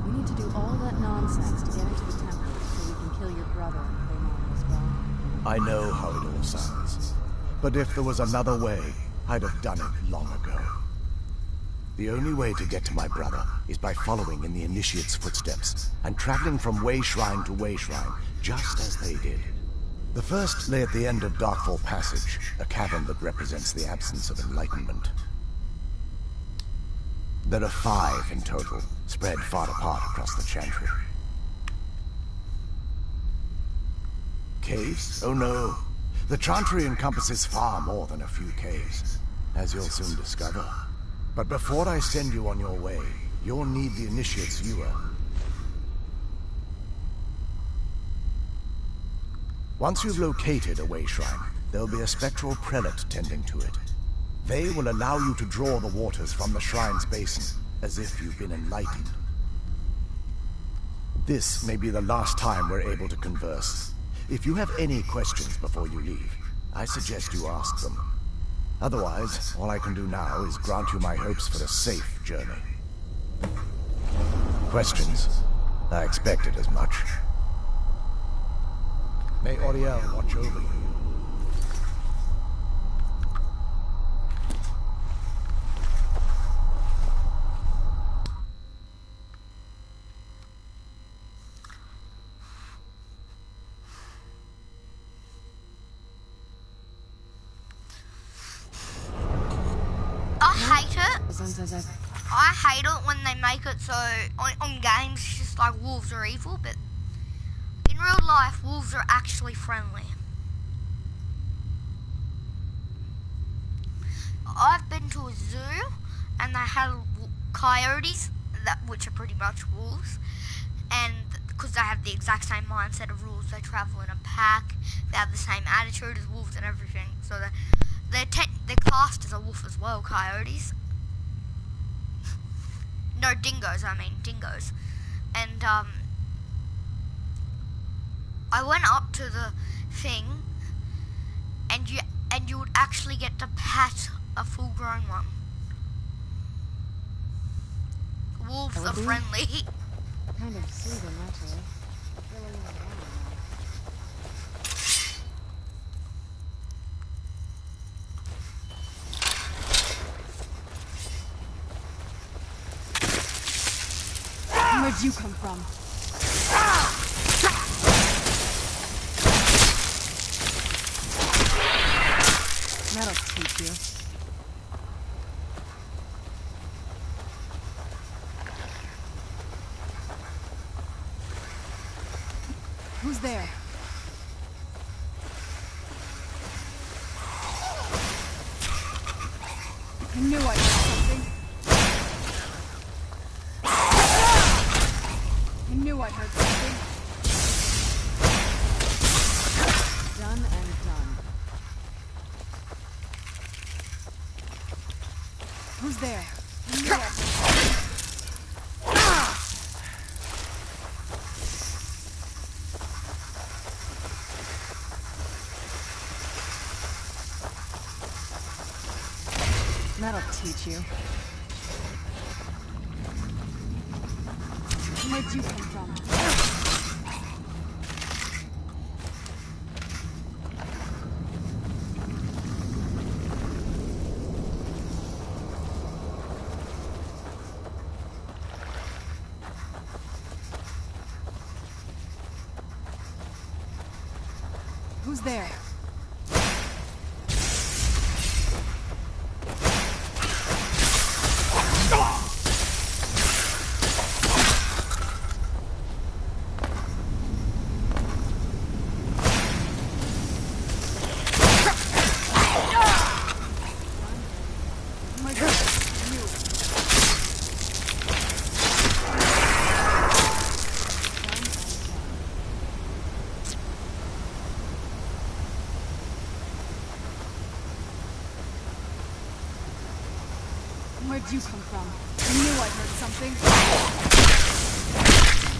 We need to do all that nonsense to get into the temple so we can kill your brother and Claymore as well. I know how it all sounds. But if there was another way, I'd have done it long ago. The only way to get to my brother is by following in the initiate's footsteps and traveling from way shrine to way shrine, just as they did. The first lay at the end of Darkfall Passage, a cavern that represents the absence of enlightenment. There are 5 in total, spread far apart across the chantry. Caves? Oh no. The chantry encompasses far more than a few caves, as you'll soon discover. But before I send you on your way, you'll need the initiate's ewer. Once you've located a way shrine, there'll be a spectral prelate tending to it. They will allow you to draw the waters from the shrine's basin, as if you've been enlightened. This may be the last time we're able to converse. If you have any questions before you leave, I suggest you ask them. Otherwise, all I can do now is grant you my hopes for a safe journey. Questions? I expected as much. May Oriel watch over you. I hate it when they make it so on games it's just like wolves are evil, but in real life wolves are actually friendly. I've been to a zoo and they had coyotes, which are pretty much wolves, and because they have the exact same mindset of rules, they travel in a pack, they have the same attitude as wolves and everything, so they're classed as a wolf as well, coyotes. No, dingoes, dingoes. And, I went up to the thing, and you would actually get to pat a full-grown one. Wolves are friendly. Kind of soothing, actually. Really not bad. Where'd you come from? That'll teach you. Who's there? I knew I heard something. I knew I heard something. Done and done. Who's there? I knew I heard something. That'll teach you. Where'd you come from? Who's there? Where'd you come from? I knew I heard something.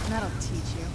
That'll teach you.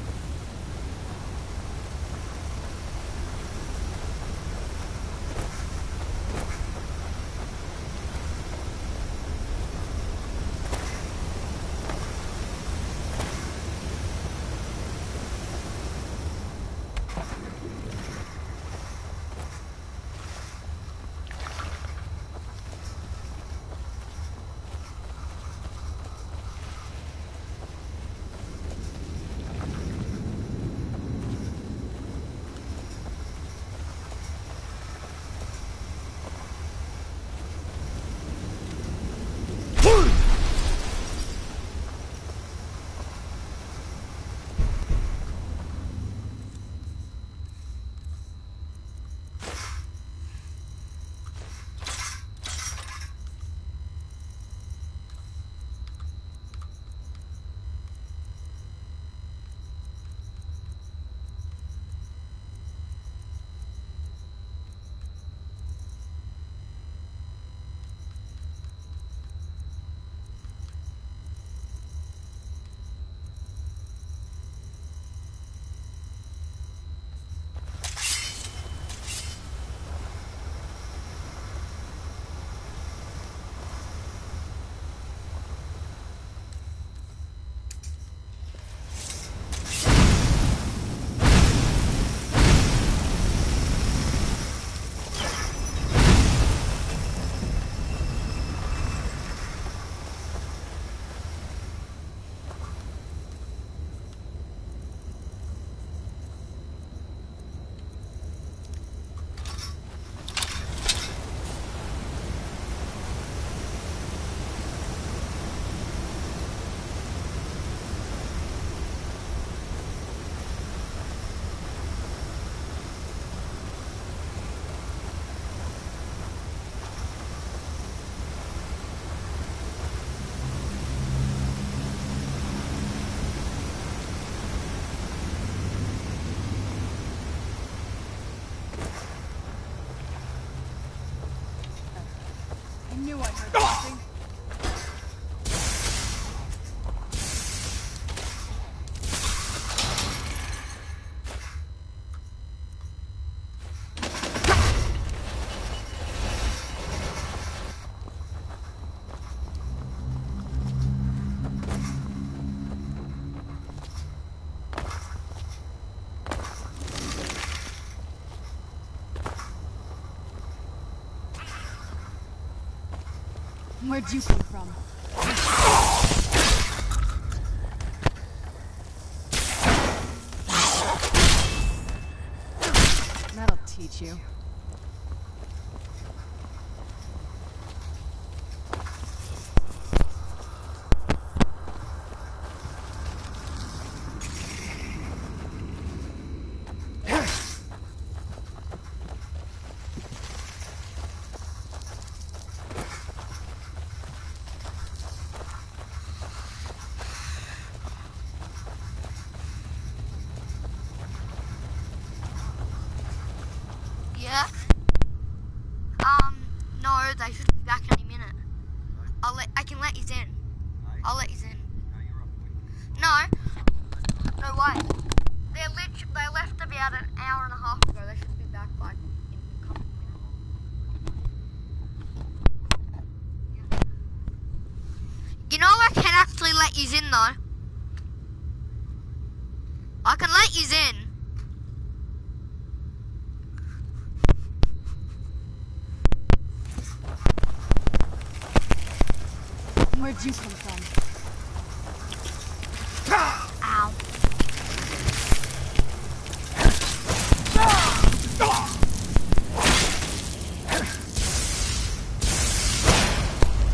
Where'd you come from? That'll teach you. Yeah? No, they should be back any minute. I can let you in. I'll let you in. No way. They left about an hour and a half ago. They should be back like in a couple minutes. You know I can actually let you in though. I can let you in. Where'd you come from? Ow.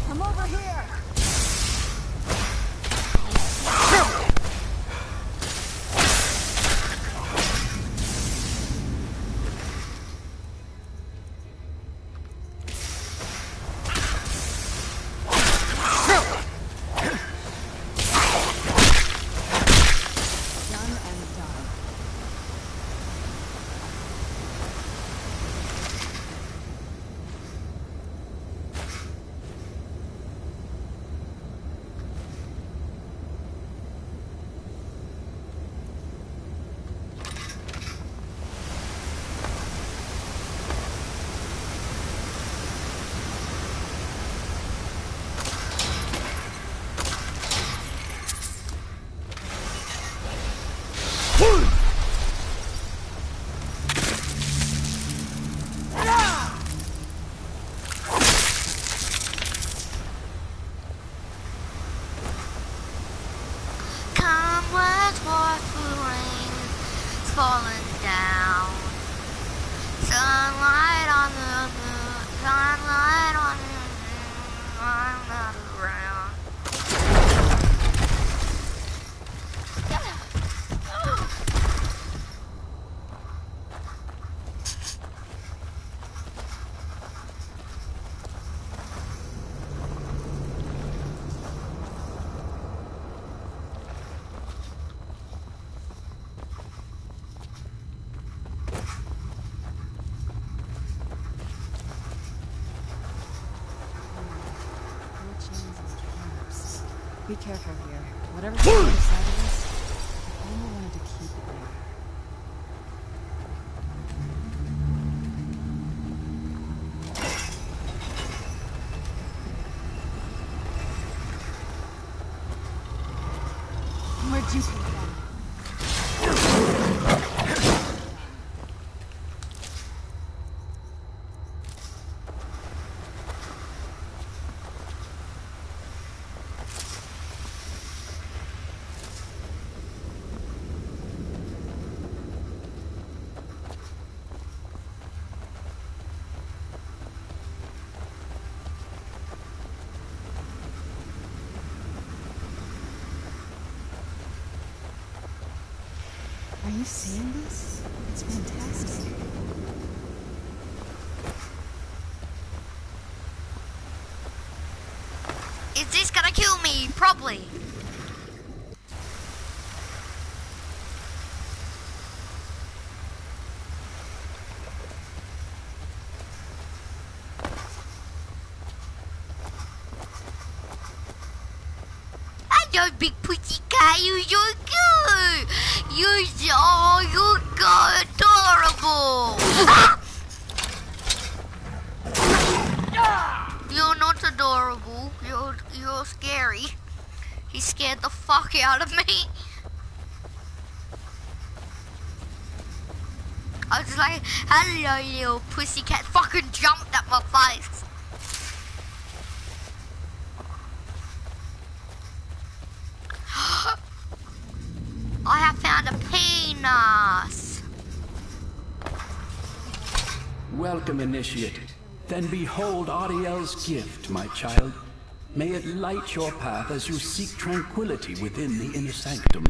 Come over here! Falling down. Sunlight on the moon. Sunlight on the moon. I'm not around. Be careful here. Whatever's on the other side of this, I only wanted to keep it there. Where'd you come from? Are you seeing this? It's fantastic. Is this gonna kill me? Probably. Pussycat, you're so cute. You're so adorable. You're not adorable. You're scary. He scared the fuck out of me. I was like, hello, little pussycat. Fucking jumped at my face. I have found a penis. Welcome, Initiate. Then behold Ariel's gift, my child. May it light your path as you seek tranquility within the inner sanctum.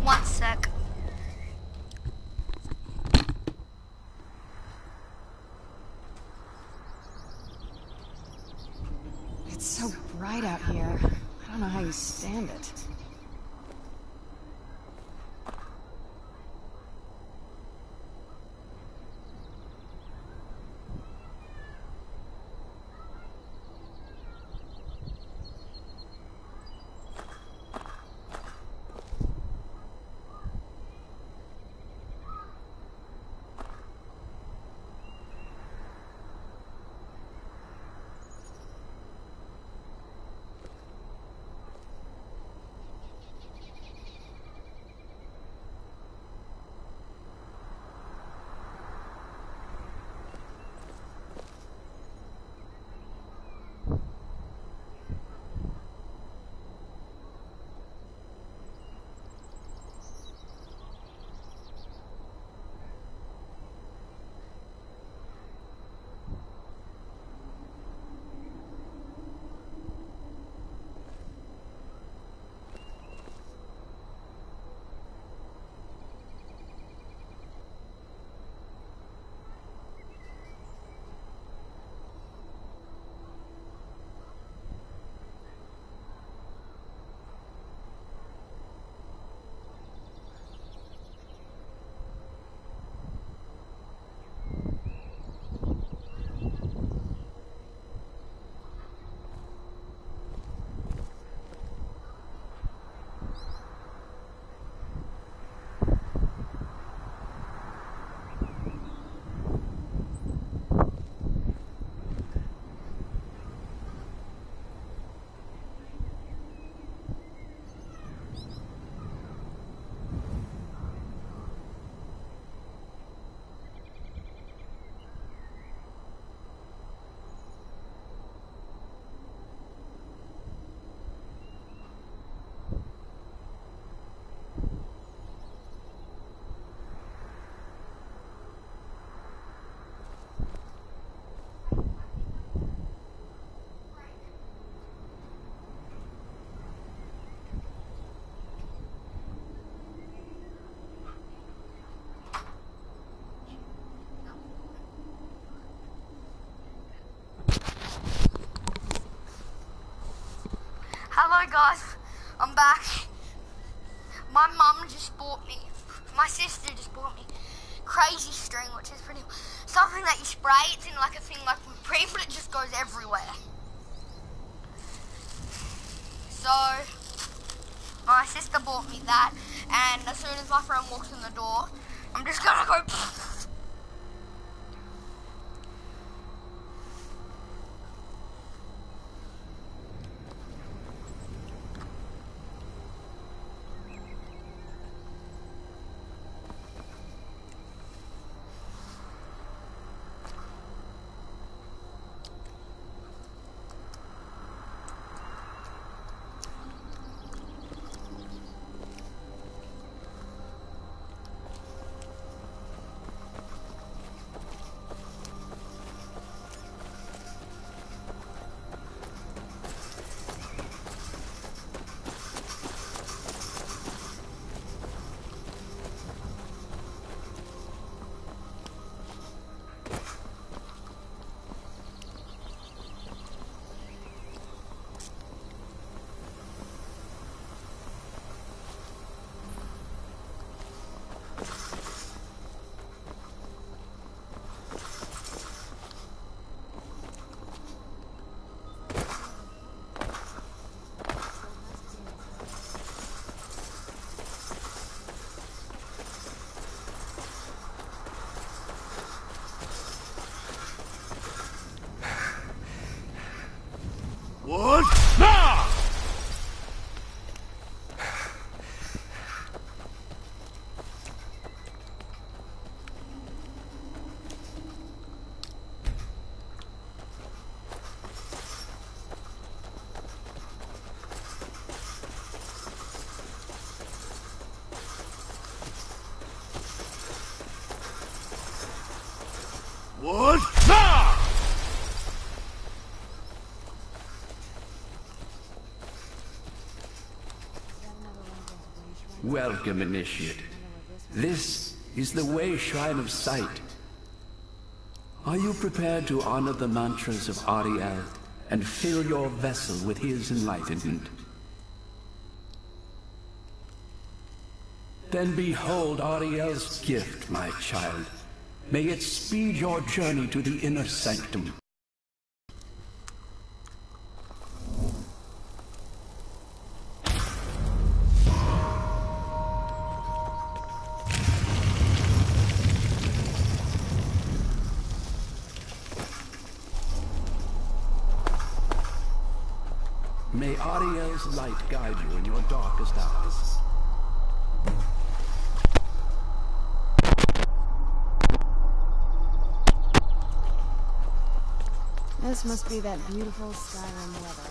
One sec. It's so bright out here. I don't know how you stand it. Hello guys, I'm back. My mum just bought me, my sister just bought me crazy string, which is pretty something that you spray. It's in like a thing like whipped cream, but it just goes everywhere. So my sister bought me that, and as soon as my friend walks in the door, I'm just gonna go. What? Now! What? Now! Welcome, Initiate. This is the Way Shrine of Sight. Are you prepared to honor the mantras of Ariel and fill your vessel with his enlightenment? Then behold Ariel's gift, my child. May it speed your journey to the inner sanctum. May Ariel's light guide you in your darkest hours. This must be that beautiful Skyrim weather.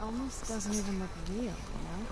Almost doesn't even look real, you know?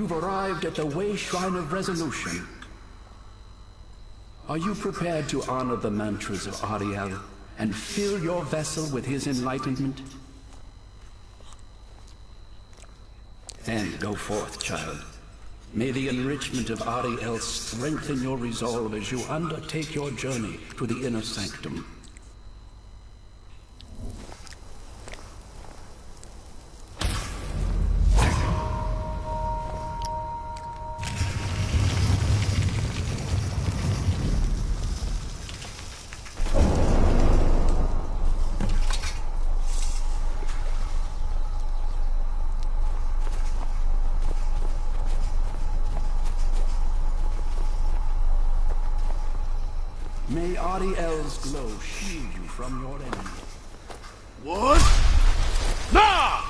You've arrived at the Way Shrine of Resolution. Are you prepared to honor the mantras of Ariel and fill your vessel with his enlightenment? Then go forth, child. May the enrichment of Ariel strengthen your resolve as you undertake your journey to the inner sanctum. May Ariel's glow shield you from your enemy. What? Nah!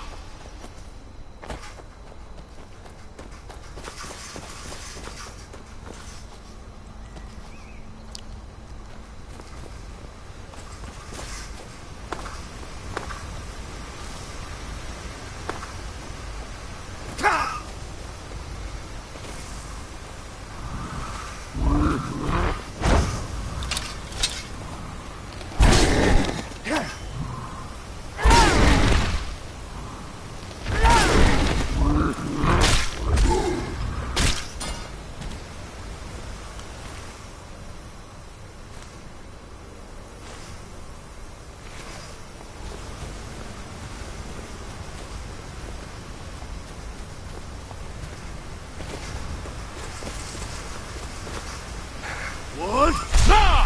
What? Nah!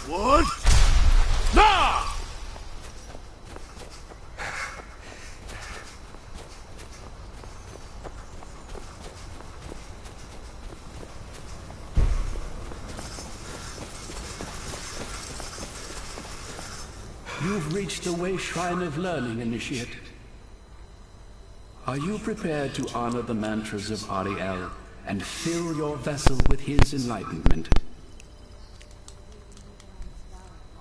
What? Nah! You've reached the Way Shrine of Learning, Initiate. Are you prepared to honor the mantras of Ariel and fill your vessel with his enlightenment?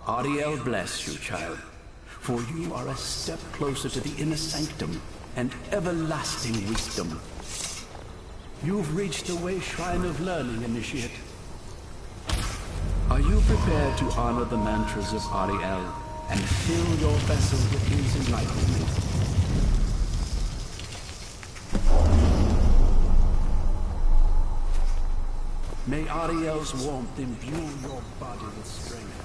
Ariel bless you, child, for you are a step closer to the inner sanctum and everlasting wisdom. You've reached the Way Shrine of Learning, Initiate. Are you prepared to honor the mantras of Ariel and fill your vessel with his enlightenment? May Ariel's warmth imbue your body with strength.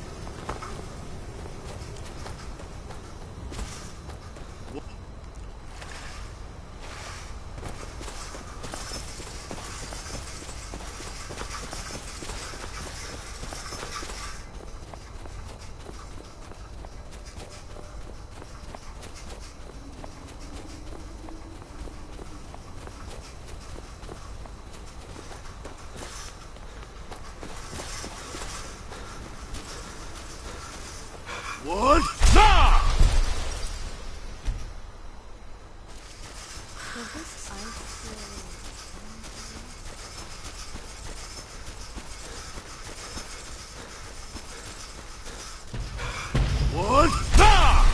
What? Nah! What? Nah!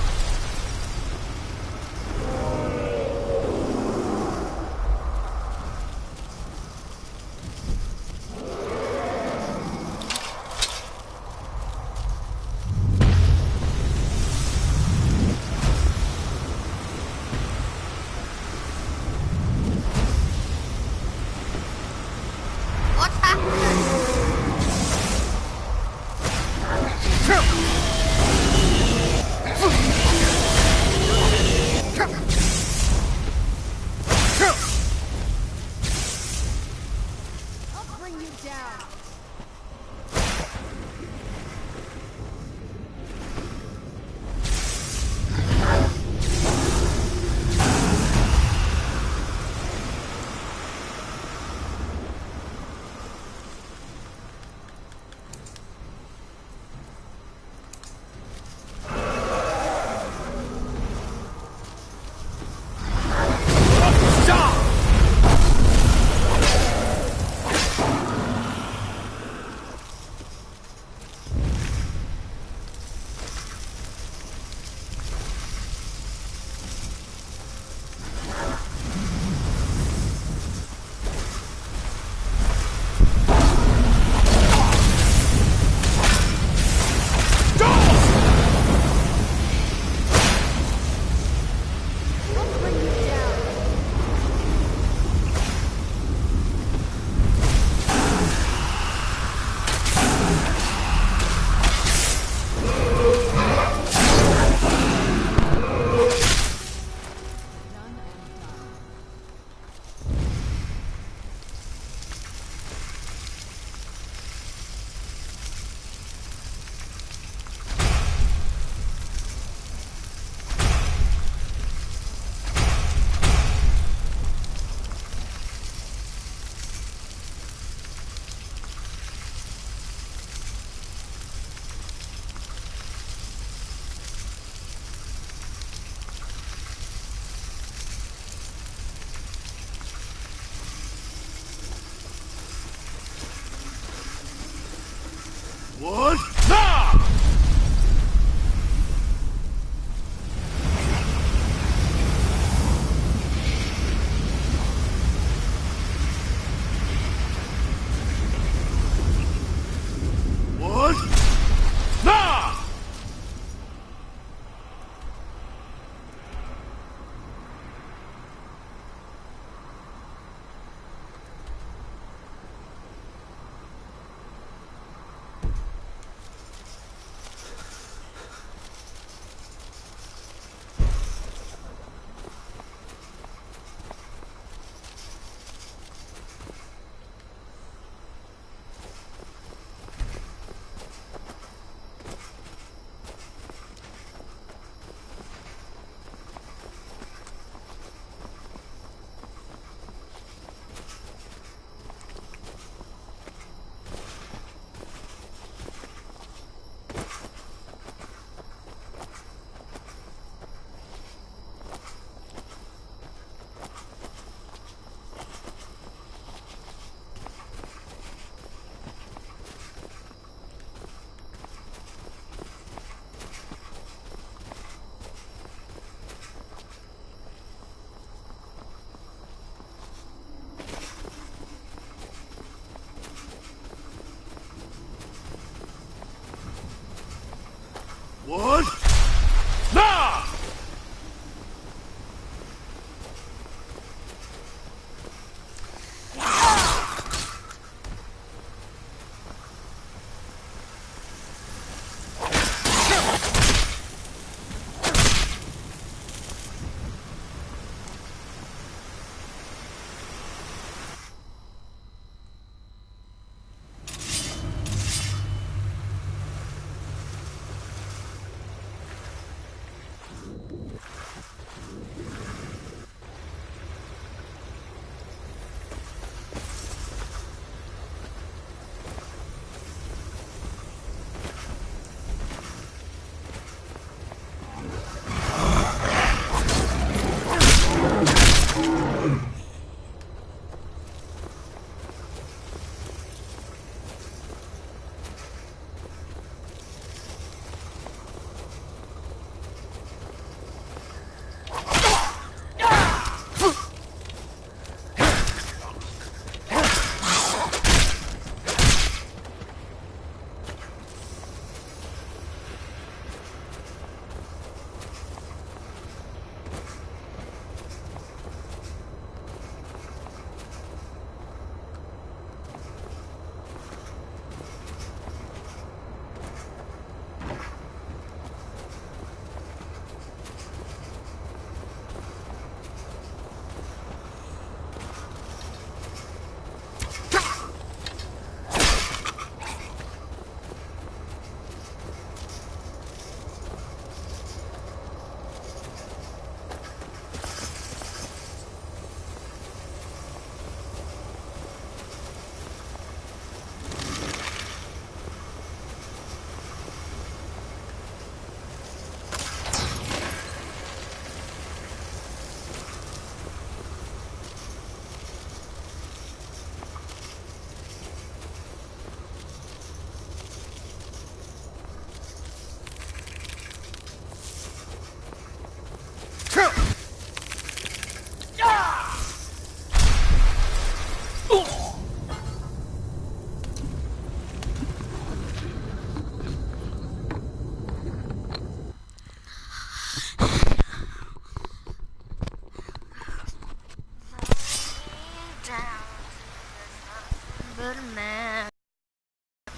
good man.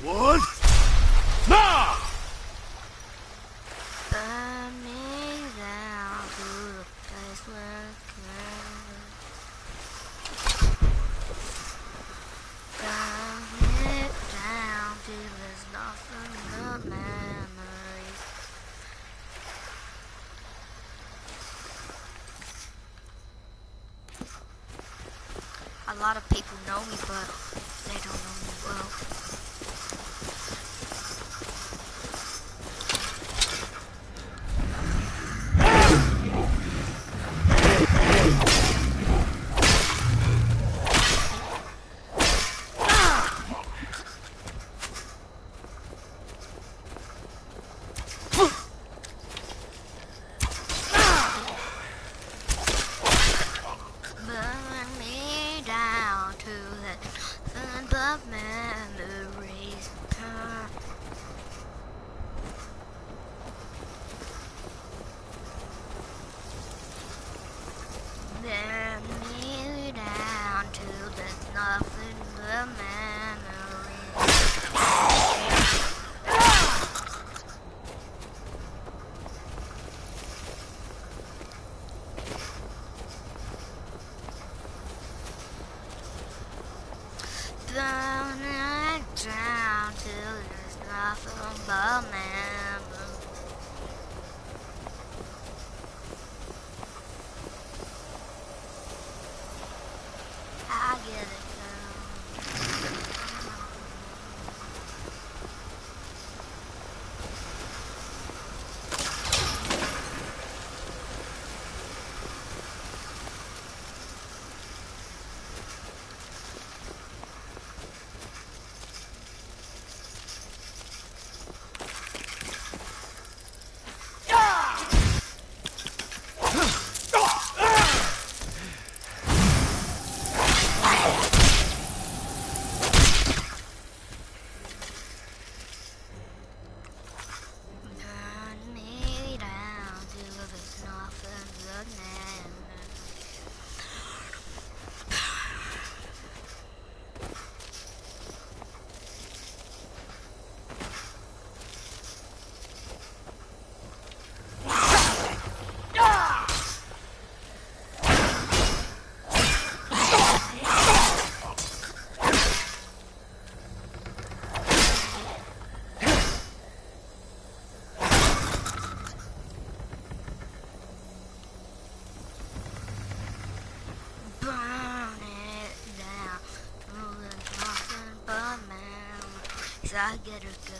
One. Nah! Burn me down to the place where I can. Burn me down till there's nothing but memories. A lot of people know me, but they don't know me well. Burn me down to the end of memories. Burn me down till there's nothing but memories. Burn it down till there's nothing but memories. I get it now. Burn me down till there's nothing but memories. Burn it down till there's nothing but memories. I gotta go.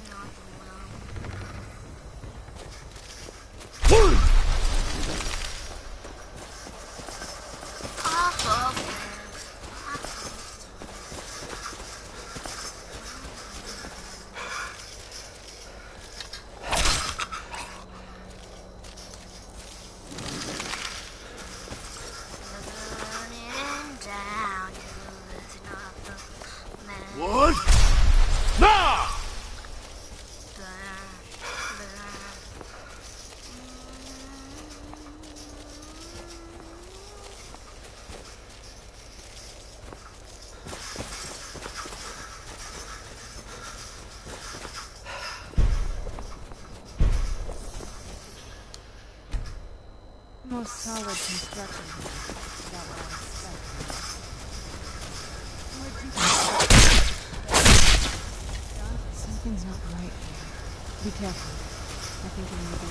Nothing wrong. Awful things. Burning down till there's nothing but One. Nah! burn, burn. Most solid construction. About what I expected. Where'd you Something's not right here. Be careful. I think it may be.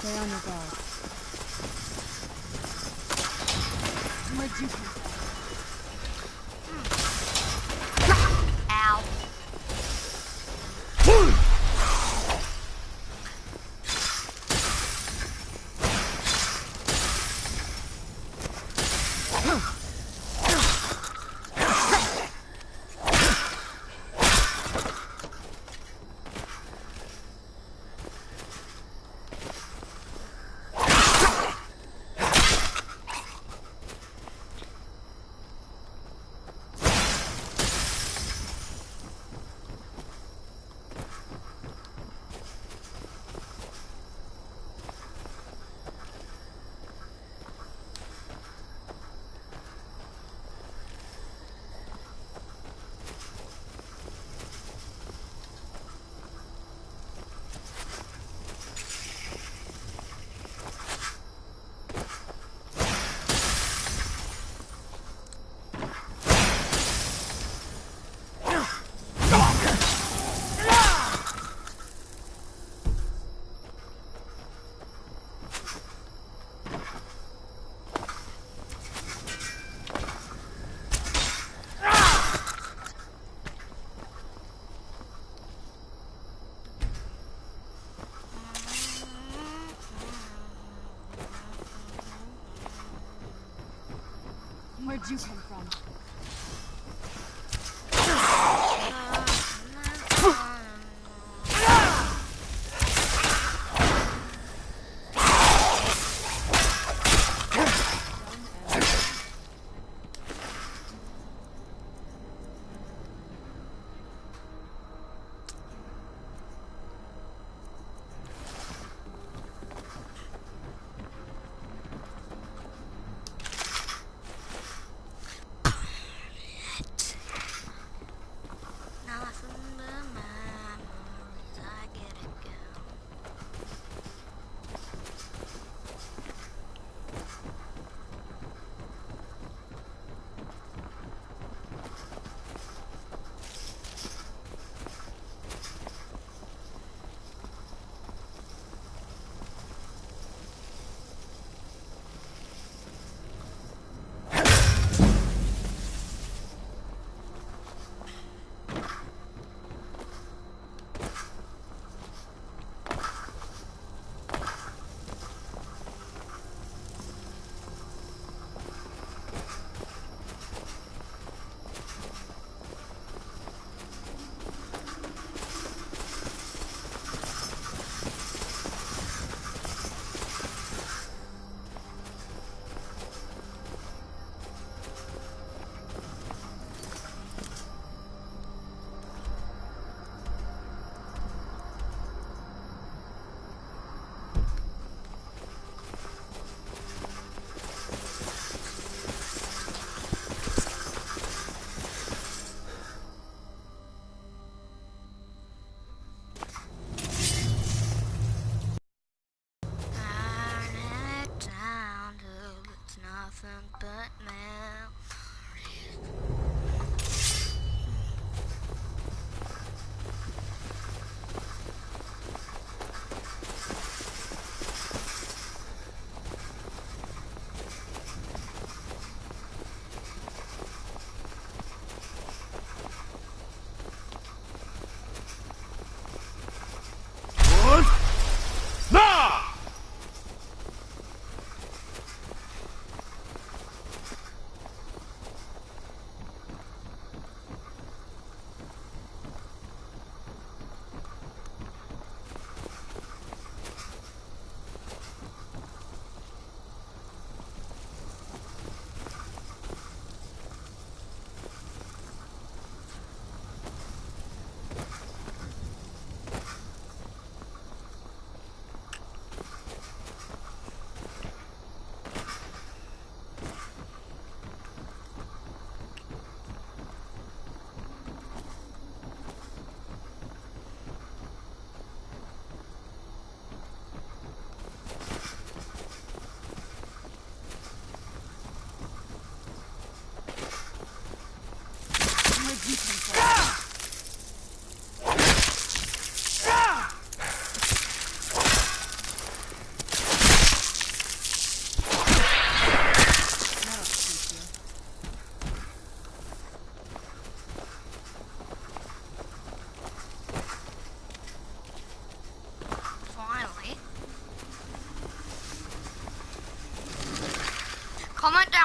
Stay on your guard. Where'd you come from? Ow. Where'd you come from?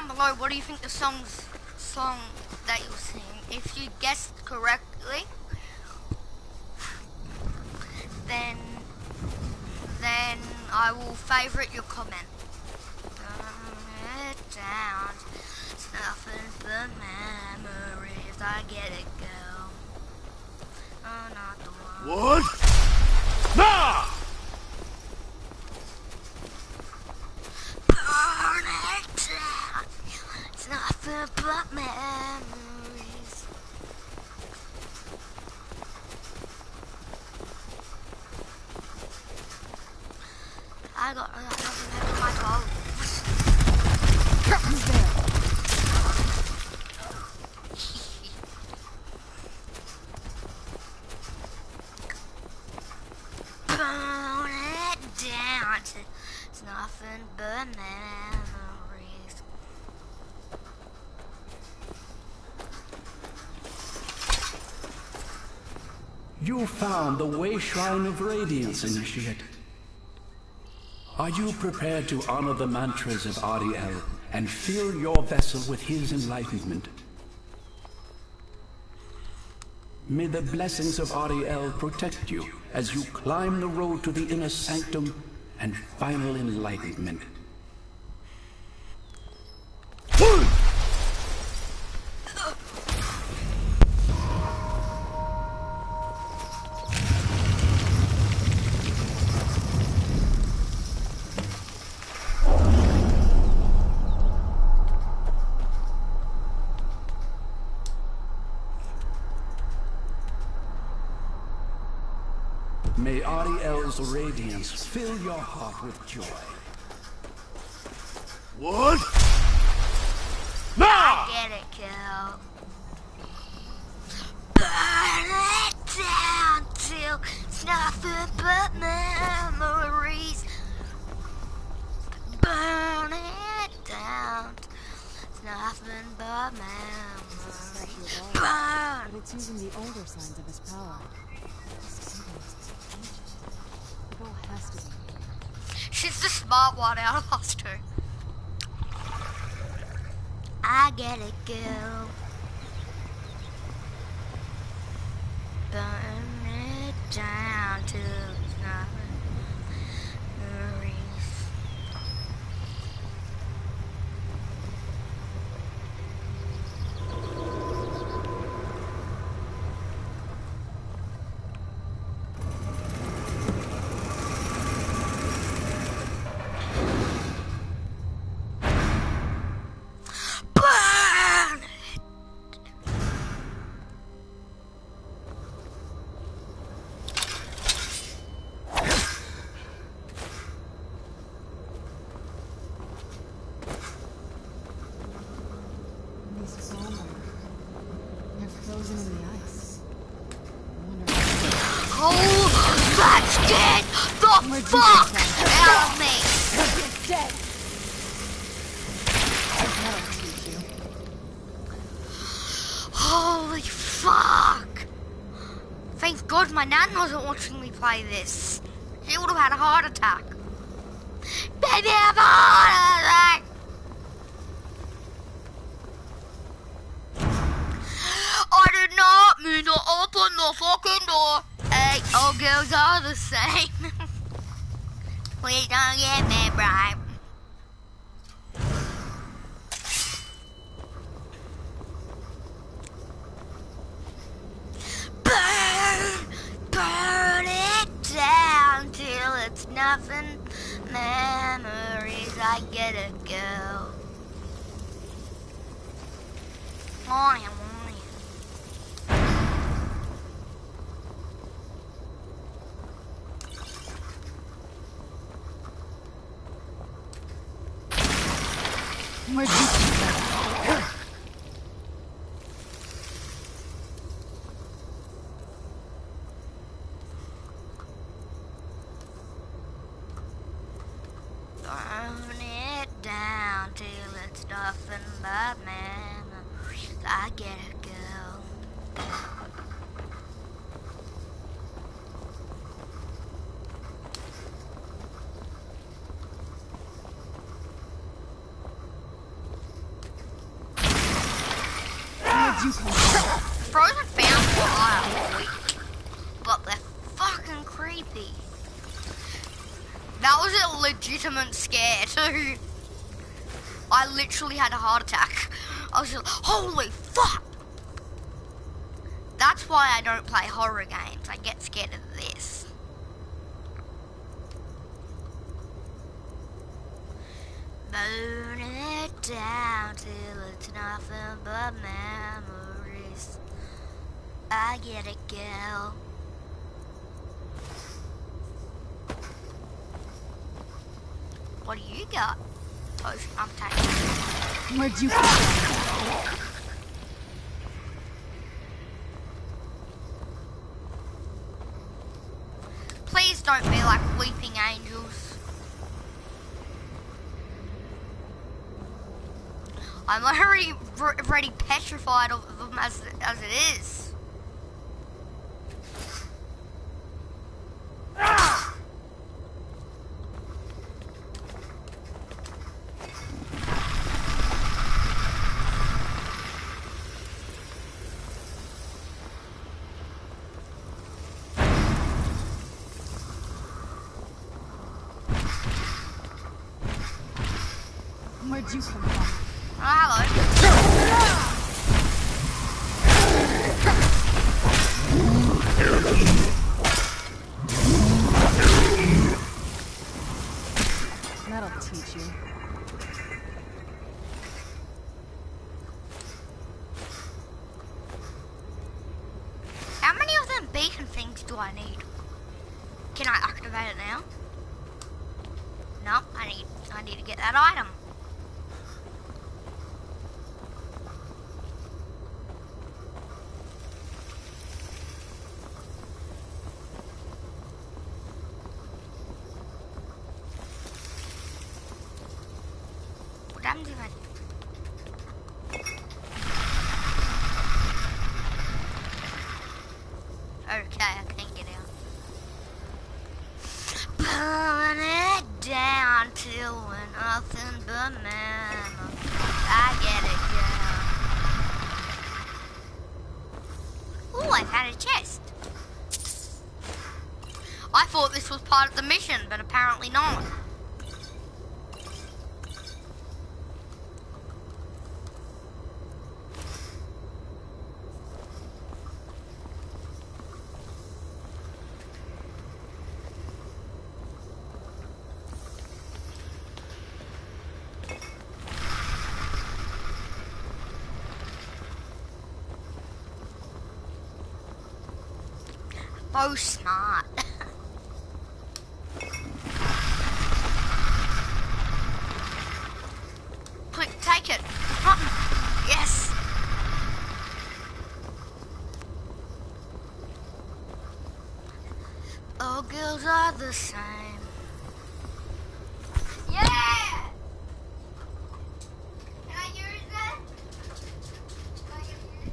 down below, what do you think the song that you'll sing? If you guessed correctly, then I will favourite your comment. Burn it down. It's nothing but memories. I get it, girl. Oh, not the one. What? Nah! Burn it down. It's nothing but memories. I got nothing in my toes. Who's there? Burn it down. It's nothing but memories. You found the Way Shrine of Radiance, Initiate. Are you prepared to honor the mantras of Ariel and fill your vessel with his enlightenment? May the blessings of Ariel protect you as you climb the road to the inner sanctum and final enlightenment. May Ariel's radiance fill your heart with joy. What? Nah! I get it, girl. Burn it down till it's nothing but memories. Burn it down. It's nothing but memories. Burn. But it's using the older signs of his power. It all has to be. She's the smart one out of us two. I get it, girl. Burn it down till it's nothing. Memories. Burn it. These fallen. They're frozen in the ice. I wonder Oh, that's get the fuck out of me! It's dead! That'll teach you. Holy fuck! Thank God my nan wasn't watching me play this. She would have had a heart attack. Baby, I have a heart attack! I did not mean to open the fucking door. Hey, all girls are the same. Please don't get me right. Burn it down till it's nothing. Memories, I get it, girl. Morning. Where'd you keep that? Burn it down till it's nothing but memories. I get it, girl. Where'd you come from? Frozen found are weak, but they're fucking creepy. That was a legitimate scare too. I literally had a heart attack. I was just, holy fuck! That's why I don't play horror games. I get scared of this. Burn it down till it's nothing but memories. I get it, girl. What do you got? Oh, I'm taking. Where'd you come from? Please don't be like weeping angels. I'm already petrified of them as it is. Where'd you come from? Oh, That'll teach you. how many of them beacon things do I need? Can I activate it now? No, I need to get that item. What happens if I... Okay, I can't get out. Burn it down till we're nothing but memories. I get it, girl. Ooh, I found a chest. I thought this was part of the mission, but apparently not. Oh, smart. Quick, take it. Yes. All girls are the same. Yeah! Can I use that? Can I use it?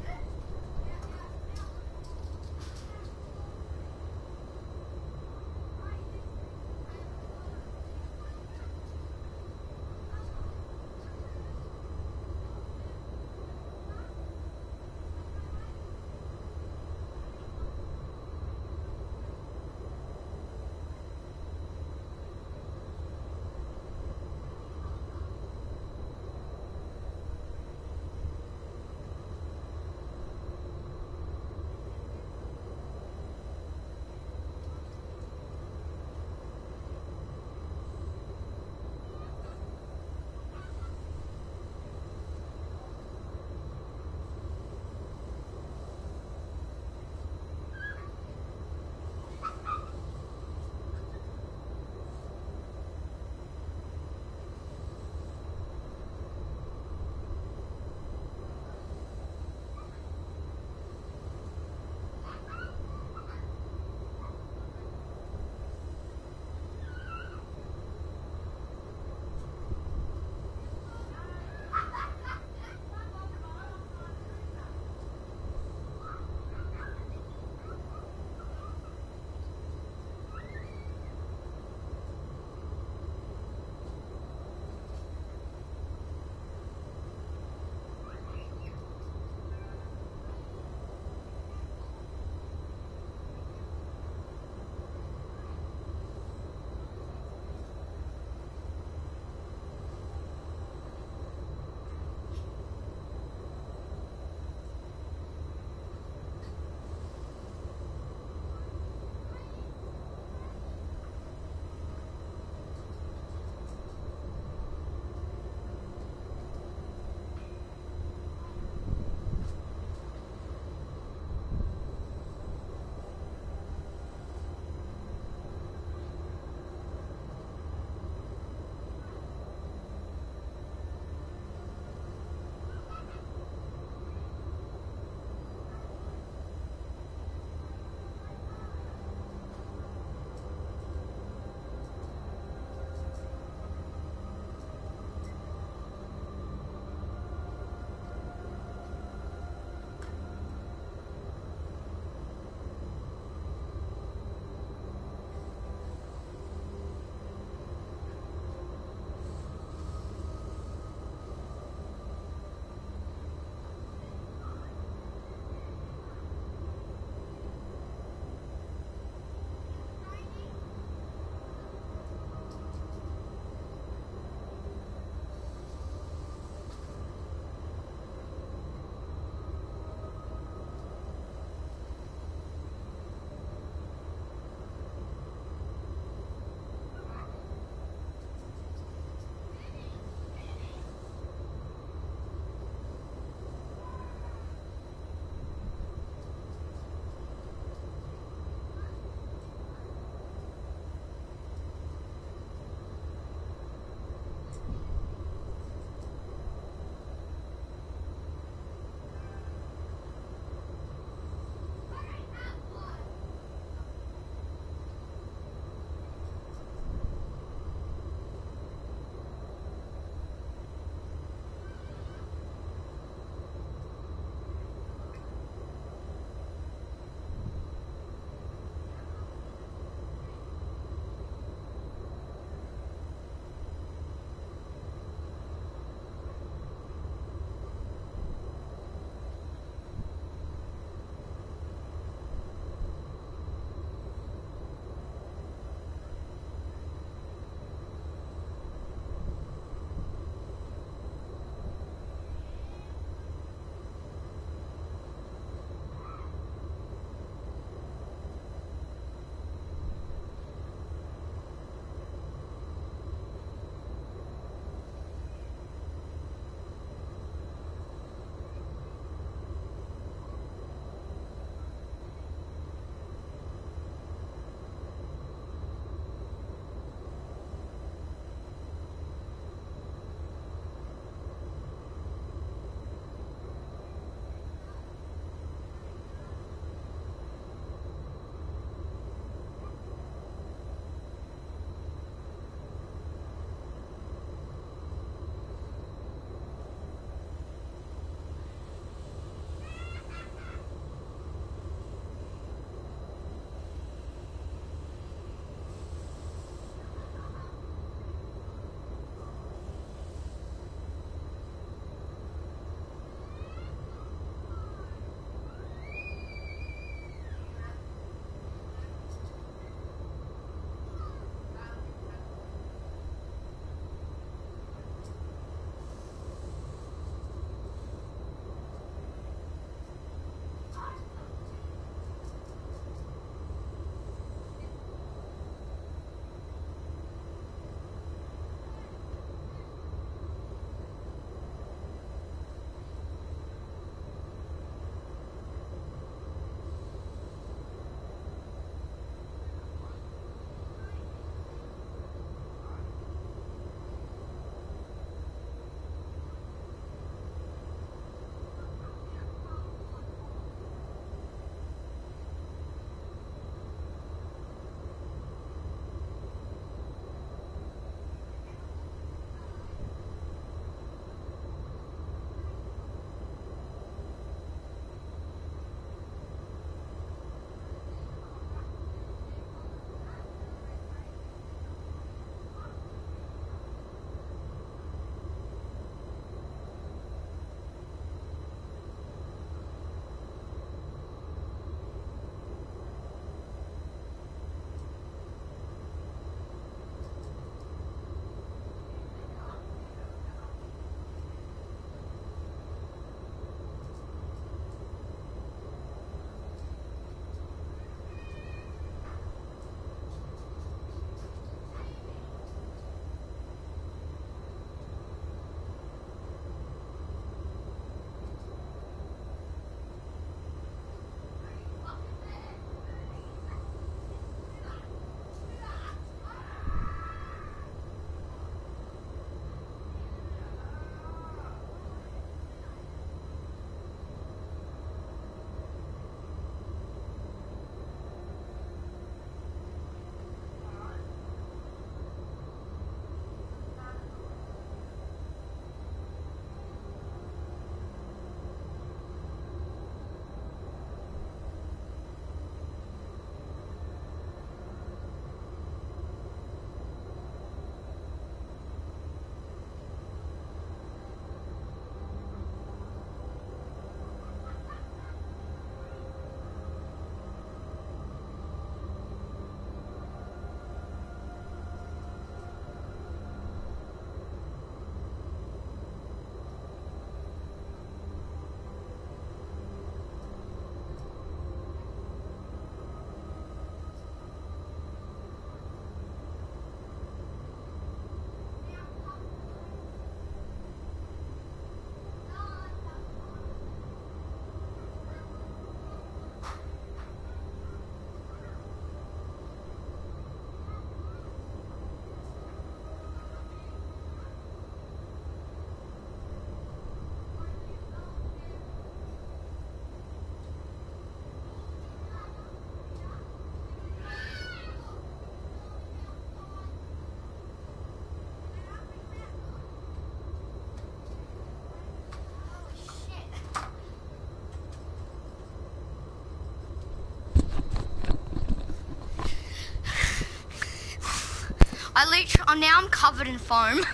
Now I'm covered in foam.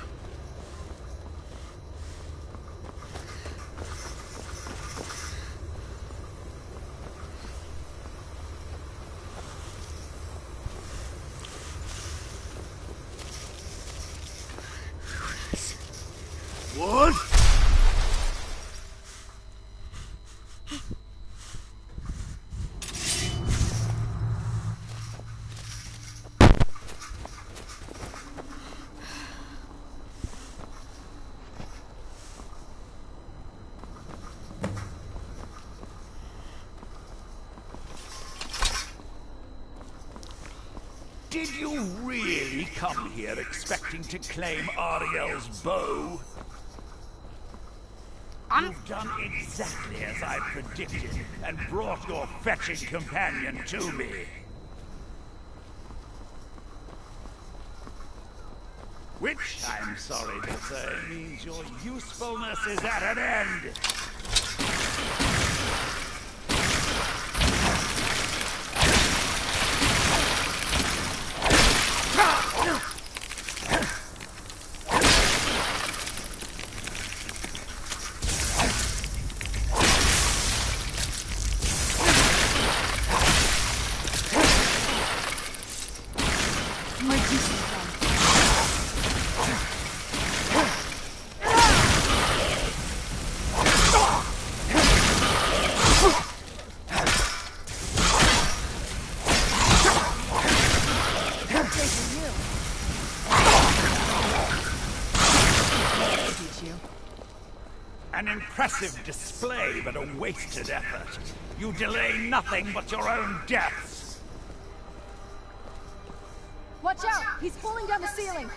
What? Did you really come here expecting to claim Ariel's bow? You've done exactly as I predicted, and brought your fetching companion to me. Which, I'm sorry to say, means your usefulness is at an end. An impressive display, but a wasted effort. You delay nothing but your own deaths. Watch out! He's pulling down the ceiling!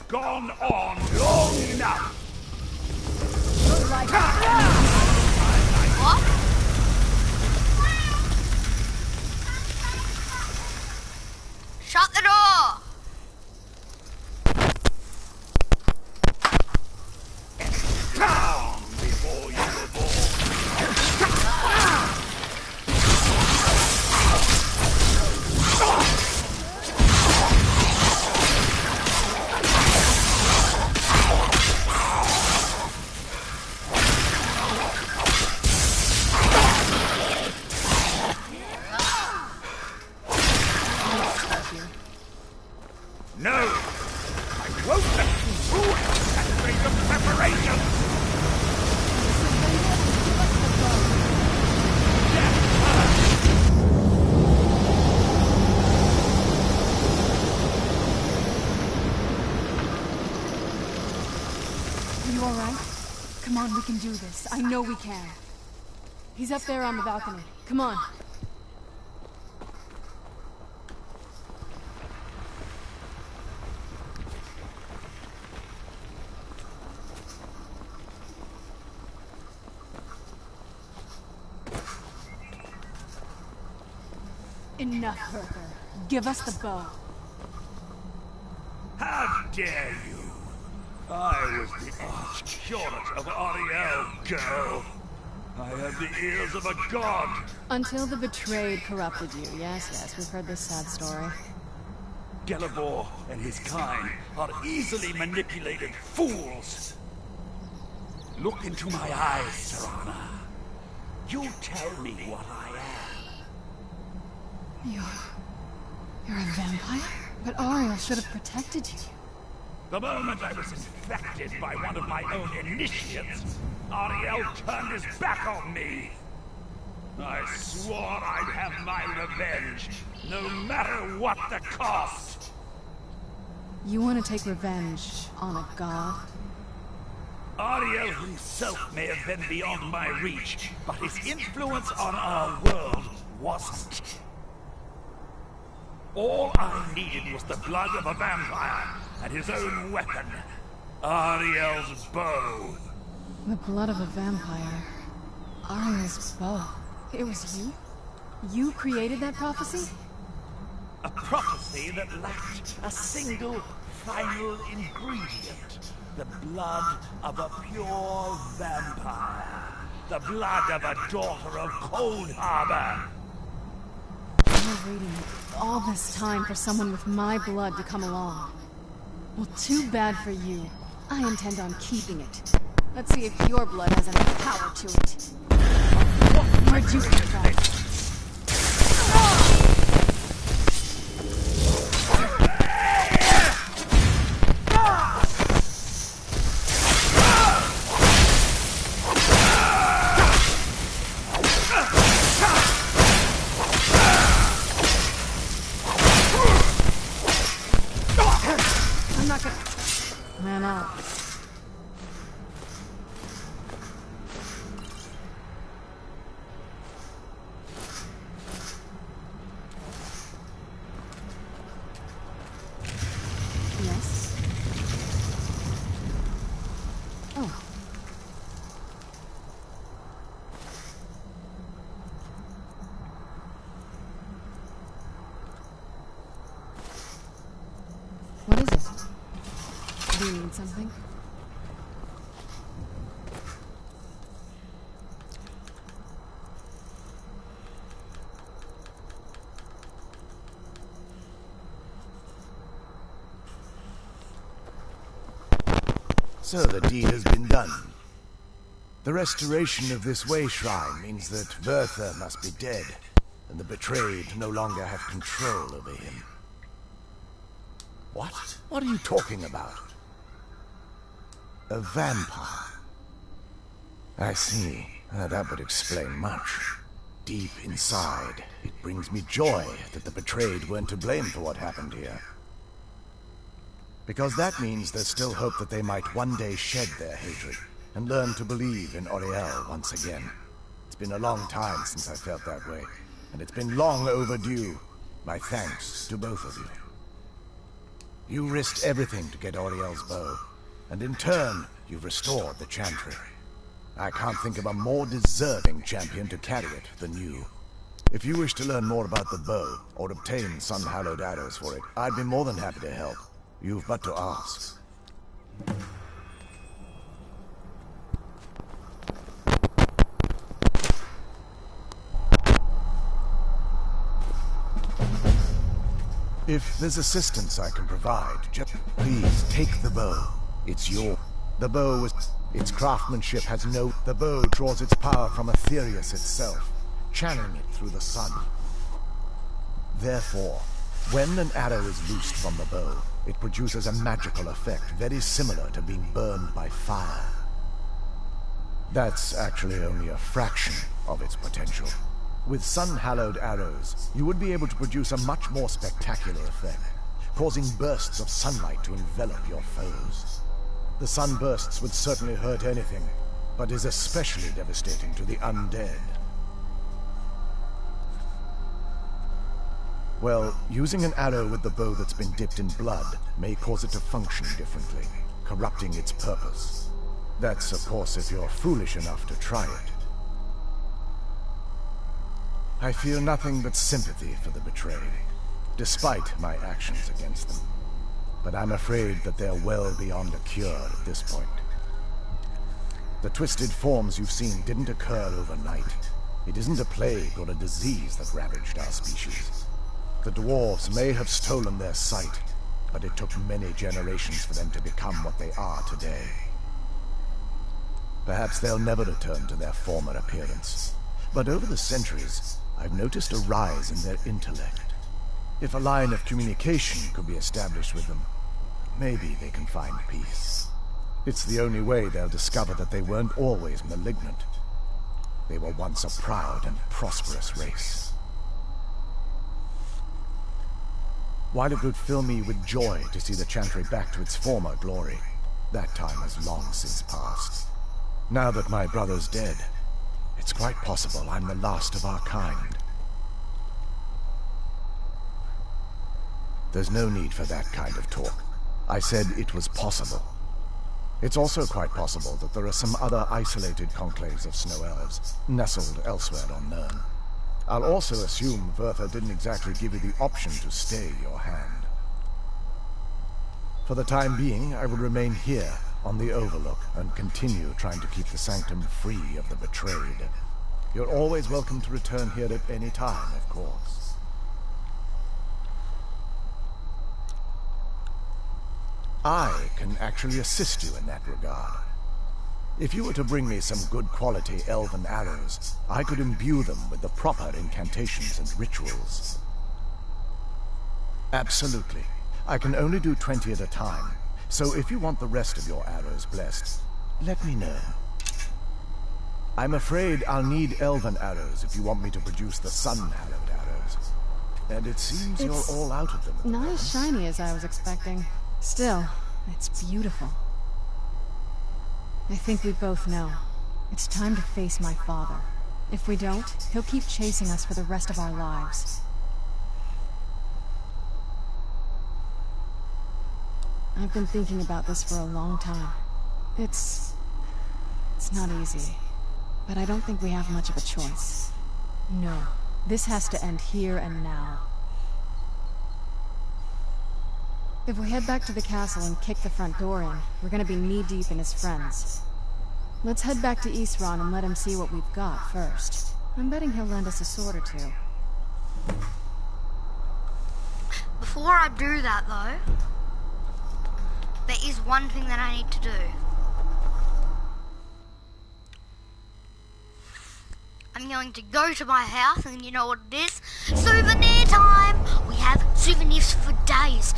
Gone on long enough. What? Shut the door! Down before you were born. No! I won't let you ruin that rate of preparation! Are you alright? Come on, we can do this. I know we can. He's up there on the balcony. Come on. Enough, Herker. Give us the bow. How dare you! I was the arch-curate of Ariel, girl. I have the ears of a god. Until the betrayed corrupted you. Yes, we've heard this sad story. Gelivor and his kind are easily manipulated fools. Look into my eyes, Serana. You tell me what I am. You're a vampire? But Ariel should have protected you. The moment I was infected by one of my own initiates, Ariel turned his back on me. I swore I'd have my revenge, no matter what the cost. You want to take revenge on a god? Ariel himself may have been beyond my reach, but his influence on our world wasn't. All I needed was the blood of a vampire and his own weapon, Ariel's bow. The blood of a vampire. Ariel's bow. It was you? You created that prophecy? A prophecy that lacked a single final ingredient. The blood of a pure vampire. The blood of a daughter of Cold Harbor. You're waiting all this time for someone with my blood to come along. Well, too bad for you. I intend on keeping it. Let's see if your blood has any power to it. Where'd you come from? I'm not gonna... Man up. Yes? Oh. What is it? Do you need something? So the deed has been done. The restoration of this way shrine means that Bertha must be dead, and the betrayed no longer have control over him. What? What are you talking about? A vampire. I see. That would explain much. Deep inside, it brings me joy that the betrayed weren't to blame for what happened here. Because that means there's still hope that they might one day shed their hatred and learn to believe in Auriel once again. It's been a long time since I felt that way, and it's been long overdue. My thanks to both of you. You risked everything to get Auriel's bow, and in turn, you've restored the Chantry. I can't think of a more deserving champion to carry it than you. If you wish to learn more about the bow, or obtain sun-hallowed arrows for it, I'd be more than happy to help. You've but to ask. If there's assistance I can provide, just please take the bow. It's your... The bow was... Its craftsmanship has no... The bow draws its power from Aetherius itself, channeling it through the sun. Therefore, when an arrow is loosed from the bow, it produces a magical effect very similar to being burned by fire. That's actually only a fraction of its potential. With sun-hallowed arrows, you would be able to produce a much more spectacular effect, causing bursts of sunlight to envelop your foes. The sunbursts would certainly hurt anything, but is especially devastating to the undead. Well, using an arrow with the bow that's been dipped in blood may cause it to function differently, corrupting its purpose. That's, of course, if you're foolish enough to try it. I feel nothing but sympathy for the betrayed, despite my actions against them. But I'm afraid that they're well beyond a cure at this point. The twisted forms you've seen didn't occur overnight. It isn't a plague or a disease that ravaged our species. The dwarves may have stolen their sight, but it took many generations for them to become what they are today. Perhaps they'll never return to their former appearance. But over the centuries, I've noticed a rise in their intellect. If a line of communication could be established with them, maybe they can find peace. It's the only way they'll discover that they weren't always malignant. They were once a proud and prosperous race. While it would fill me with joy to see the Chantry back to its former glory, that time has long since passed. Now that my brother's dead, it's quite possible I'm the last of our kind. There's no need for that kind of talk. I said it was possible. It's also quite possible that there are some other isolated conclaves of snow elves, nestled elsewhere on Nirn. I'll also assume Vertha didn't exactly give you the option to stay your hand. For the time being, I will remain here on the Overlook and continue trying to keep the Sanctum free of the betrayed. You're always welcome to return here at any time, of course. I can actually assist you in that regard. If you were to bring me some good quality elven arrows, I could imbue them with the proper incantations and rituals. Absolutely. I can only do 20 at a time, so if you want the rest of your arrows blessed, let me know. I'm afraid I'll need elven arrows if you want me to produce the sun-hallowed arrows. And it seems you're all out of them. Not as shiny as I was expecting. Still, it's beautiful. I think we both know. It's time to face my father. If we don't, he'll keep chasing us for the rest of our lives. I've been thinking about this for a long time. It's not easy. But I don't think we have much of a choice. No. This has to end here and now. If we head back to the castle and kick the front door in, we're gonna be knee-deep in his friends. Let's head back to Isran and let him see what we've got first. I'm betting he'll lend us a sword or two. Before I do that though, there is one thing that I need to do. I'm going to go to my house, and you know what it is? Souvenir time! We have souvenirs for days.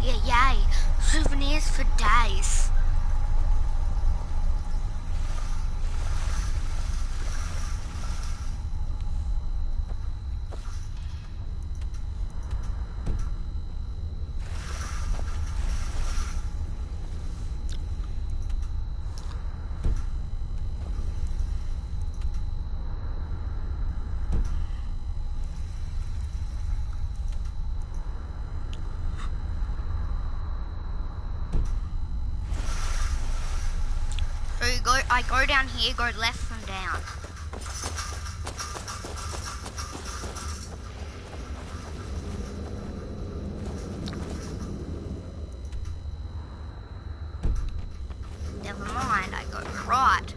Yay. Souvenirs for days. So I go down here, go left and down. Never mind, I go right.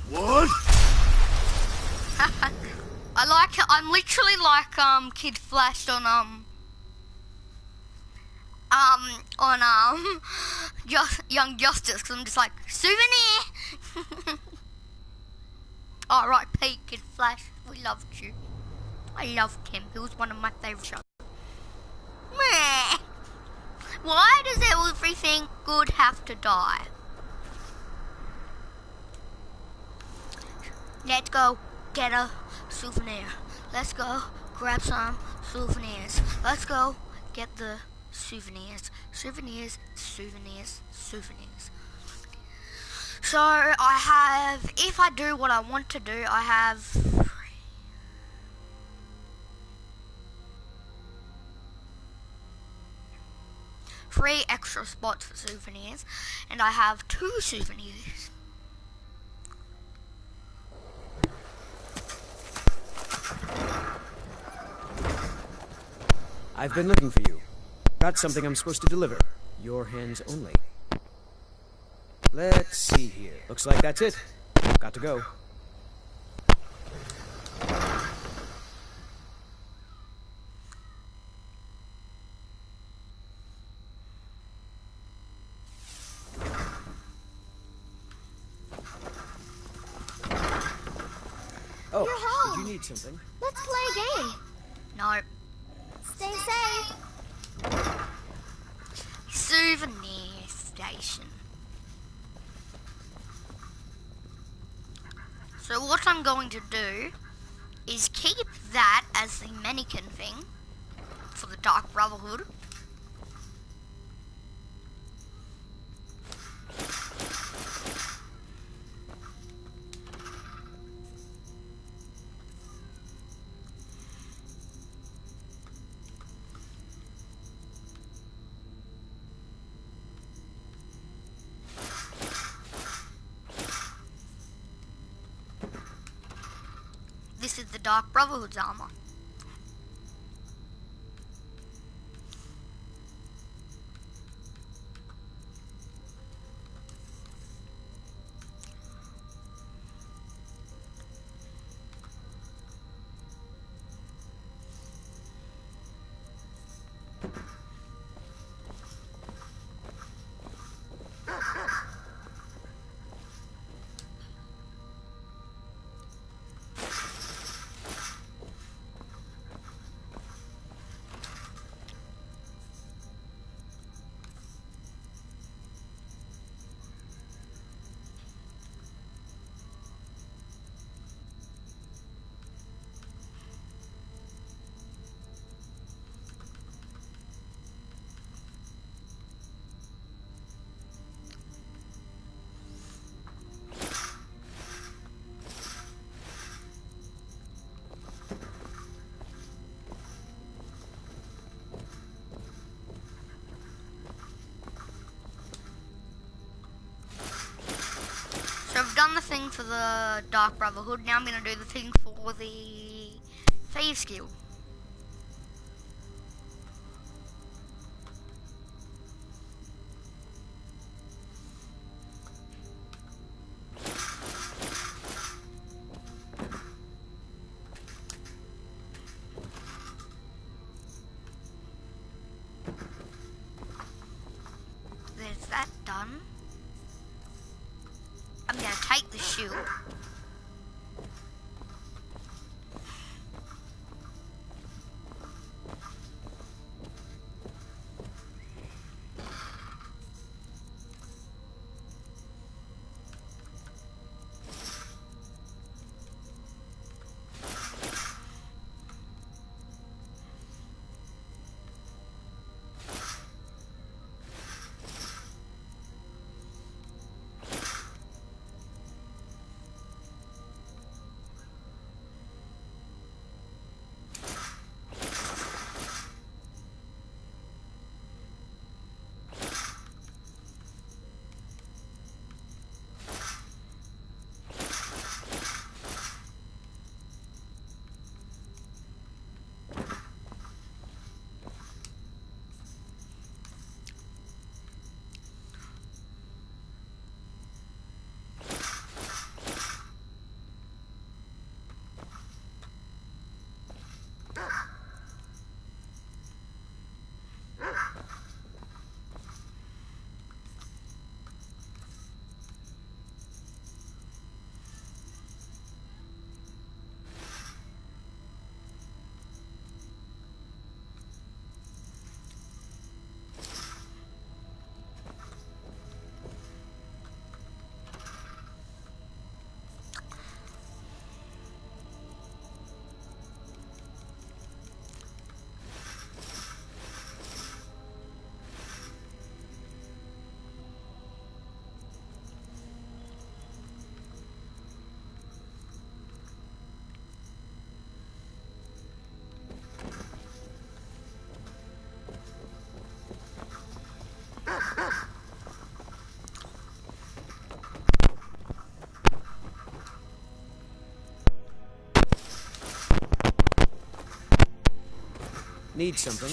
What? I'm literally like Kid Flash on Young Justice, because I'm just like, souvenir. Alright, Pete, Kid Flash, we loved you. I loved him. He was one of my favourite shows. Meh. Why does everything good have to die? Let's go get a souvenir. Let's go grab some souvenirs. Let's go get the souvenirs. Souvenirs. So I have, if I do what I want to do, I have 3 extra spots for souvenirs, and I have 2 souvenirs. I've been looking for you. Got something I'm supposed to deliver. Your hands only. Let's see here. Looks like that's it. Got to go. Oh, You're home. did you need something? Let's play a game. No. Stay safe. Souvenir station. So what I'm going to do is keep that as the mannequin thing for the Dark Brotherhood. This is the Dark Brotherhood's armor. So I've done the thing for the Dark Brotherhood, now I'm going to do the thing for the Thieves Guild. There's that done. I'm going to take the shield. Need something?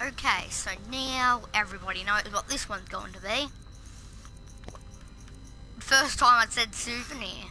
Okay, so now everybody knows what this one's going to be. First time I said souvenir.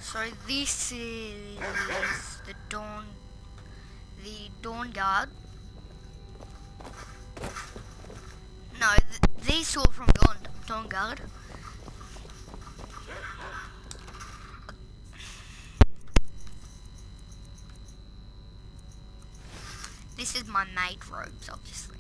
So this is the Dawn Guard. No, these two are from Dawn Guard. This is my maid robes, obviously.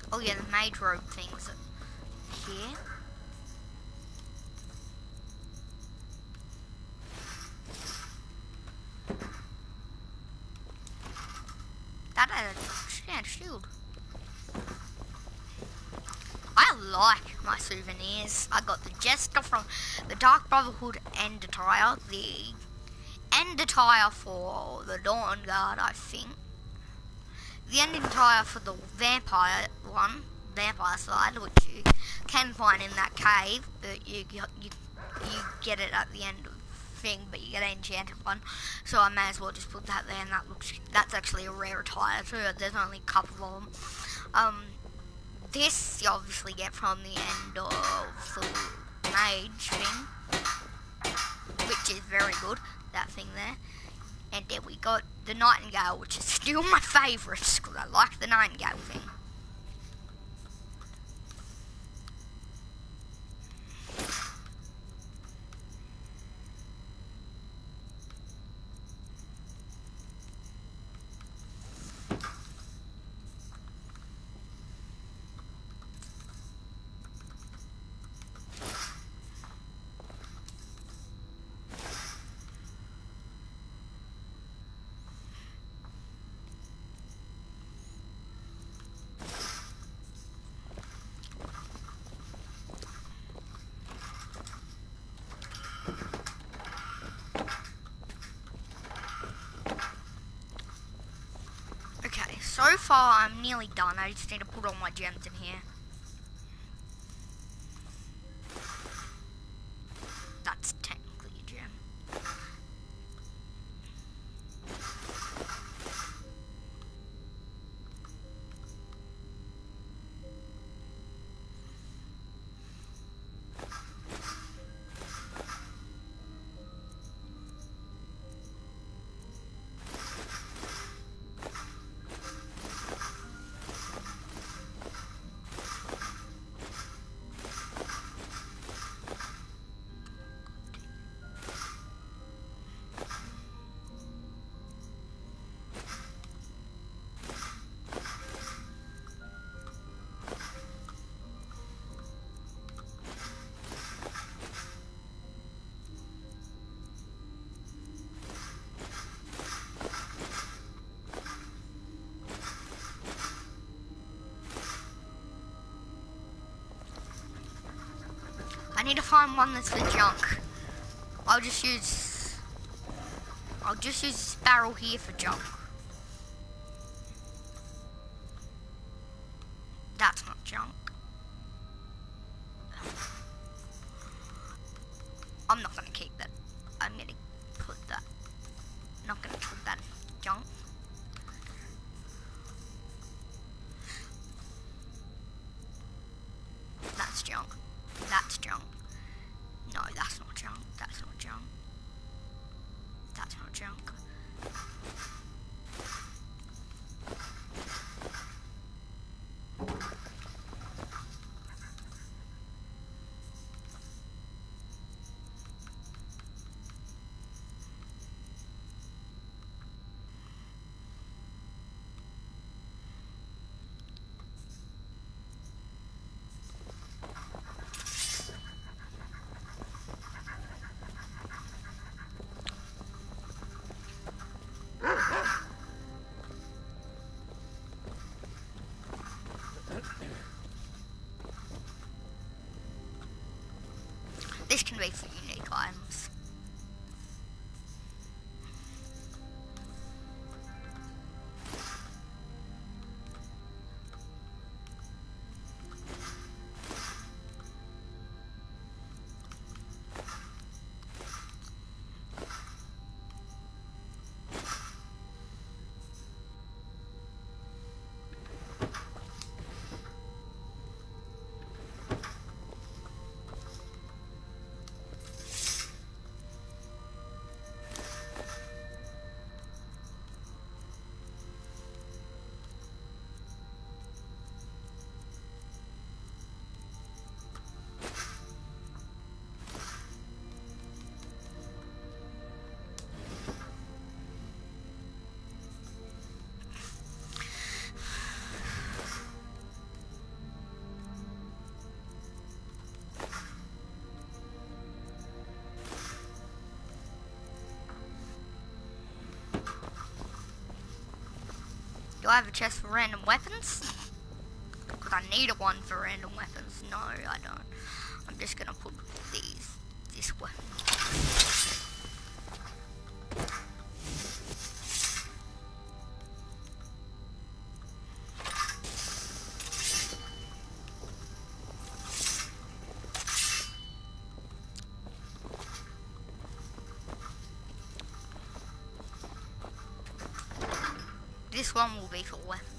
Oh yeah, the maid robe things are here. That had a shield. I like my souvenirs. I got the Jester from the Dark Brotherhood end attire, the end attire for the Dawn Guard, I think. The end attire for the vampire side, which you can find in that cave, but you get it at the end of the thing, but you get an enchanted one. So I may as well just put that there, and that's actually a rare attire too. There's only a couple of them. This you obviously get from the end of the mage thing, which is very good. That thing there. And then we got the Nightingale, which is still my favourite, because I like the Nightingale thing. So far, I'm nearly done. I just need to put all my gems in here. That's technically a gem. I need to find one that's for junk. I'll just use this barrel here for junk. That's not junk. I'm not gonna keep that. I'm gonna put that. Not gonna put that in junk. That's junk. That's junk. No, that's not junk. That's not junk. That's not junk. This can be for unique items. Do I have a chest for random weapons? Because I need a one for random weapons. No, I don't. I'm just gonna put this weapon. This one will be for weapons.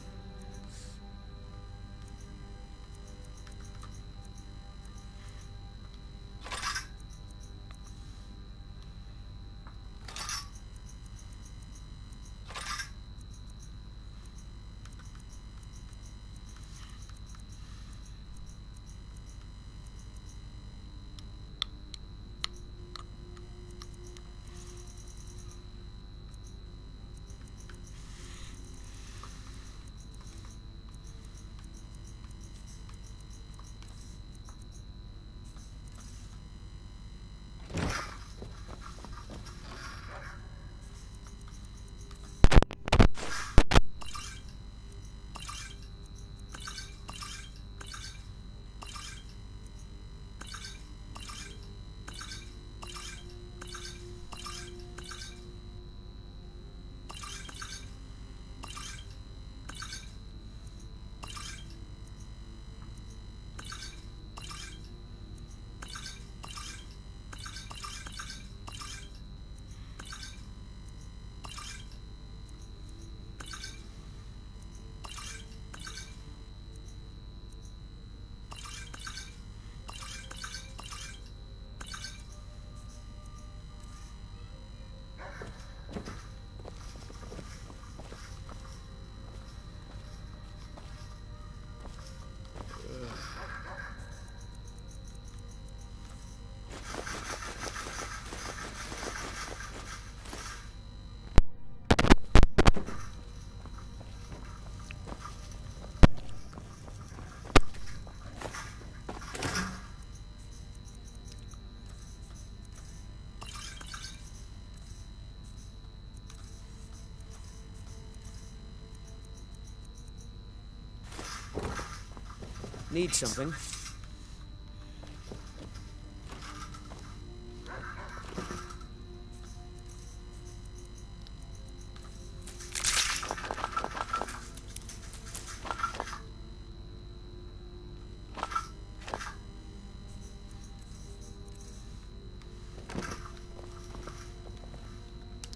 need something.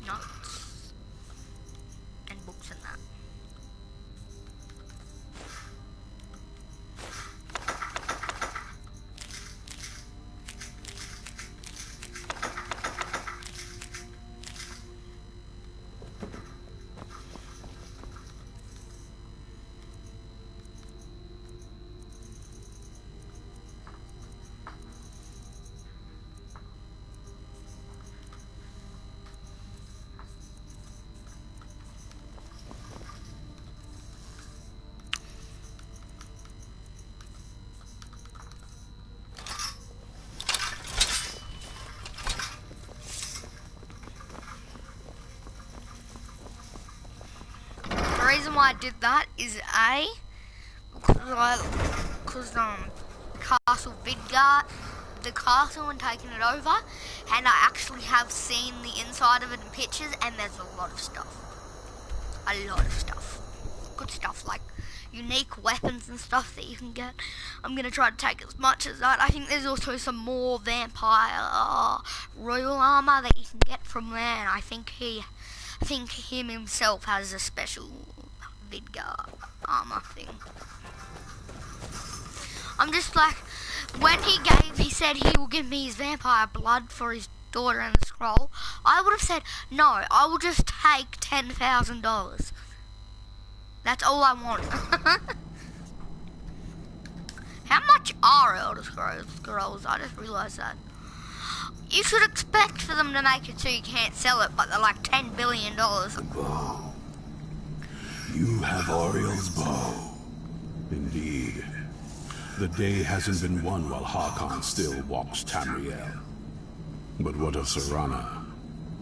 Notes and books and that. The reason why I did that is because Castle Vidgard, the castle, and taking it over, and I actually have seen the inside of it in pictures, and there's a lot of stuff. Good stuff, like unique weapons and stuff that you can get. I'm gonna try to take as much as that. I think there's also some more vampire royal armor that you can get from there, and I think him himself has a special Vidgar armor thing. I'm just like, when he said he will give me his vampire blood for his daughter and the scroll, I would have said, no, I will just take $10,000. That's all I want. How much are Elder Scrolls? I just realised that. You should expect for them to make it so you can't sell it, but they're like $10 billion. The bow. You have Ariel's bow. Indeed. The day hasn't been won while Harkon still walks Tamriel. But what of Serana?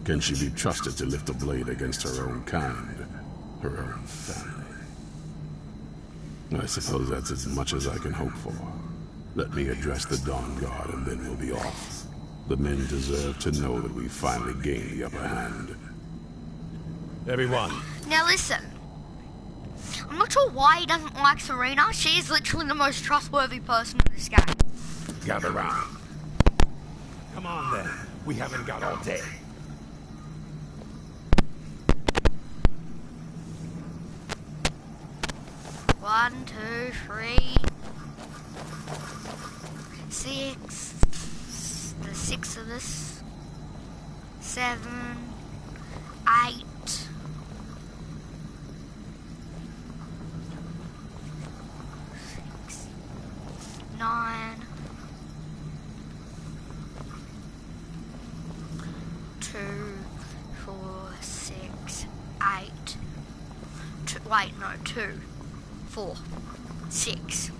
Can she be trusted to lift a blade against her own kind, her own family? I suppose that's as much as I can hope for. Let me address the Dawn Guard and then we'll be off. The men deserve to know that we finally gained the upper hand. Everyone. Now listen. I'm not sure why he doesn't like Serena. She is literally the most trustworthy person in this game. Gather round. Come on then. We haven't got all day. One, 2, 3, 6. There's 6 of us. 7, 8. 6, 9. 2, 4, 6, 8. Wait, no, 2. 4, 6,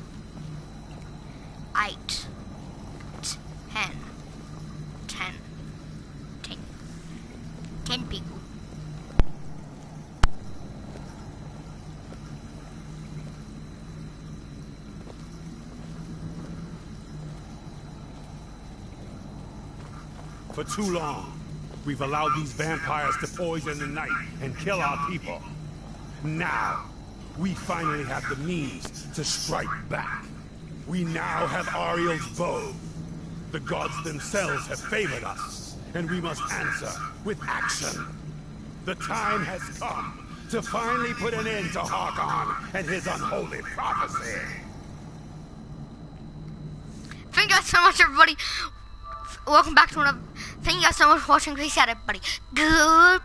8, 10, 10 people. For too long, we've allowed these vampires to poison the night and kill our people. Now, we finally have the means to strike back. We now have Ariel's bow. The gods themselves have favored us, and we must answer with action. The time has come to finally put an end to Harkon and his unholy prophecy. Thank you guys so much, everybody. Welcome back to another. Thank you guys so much for watching. Peace out, everybody. Good.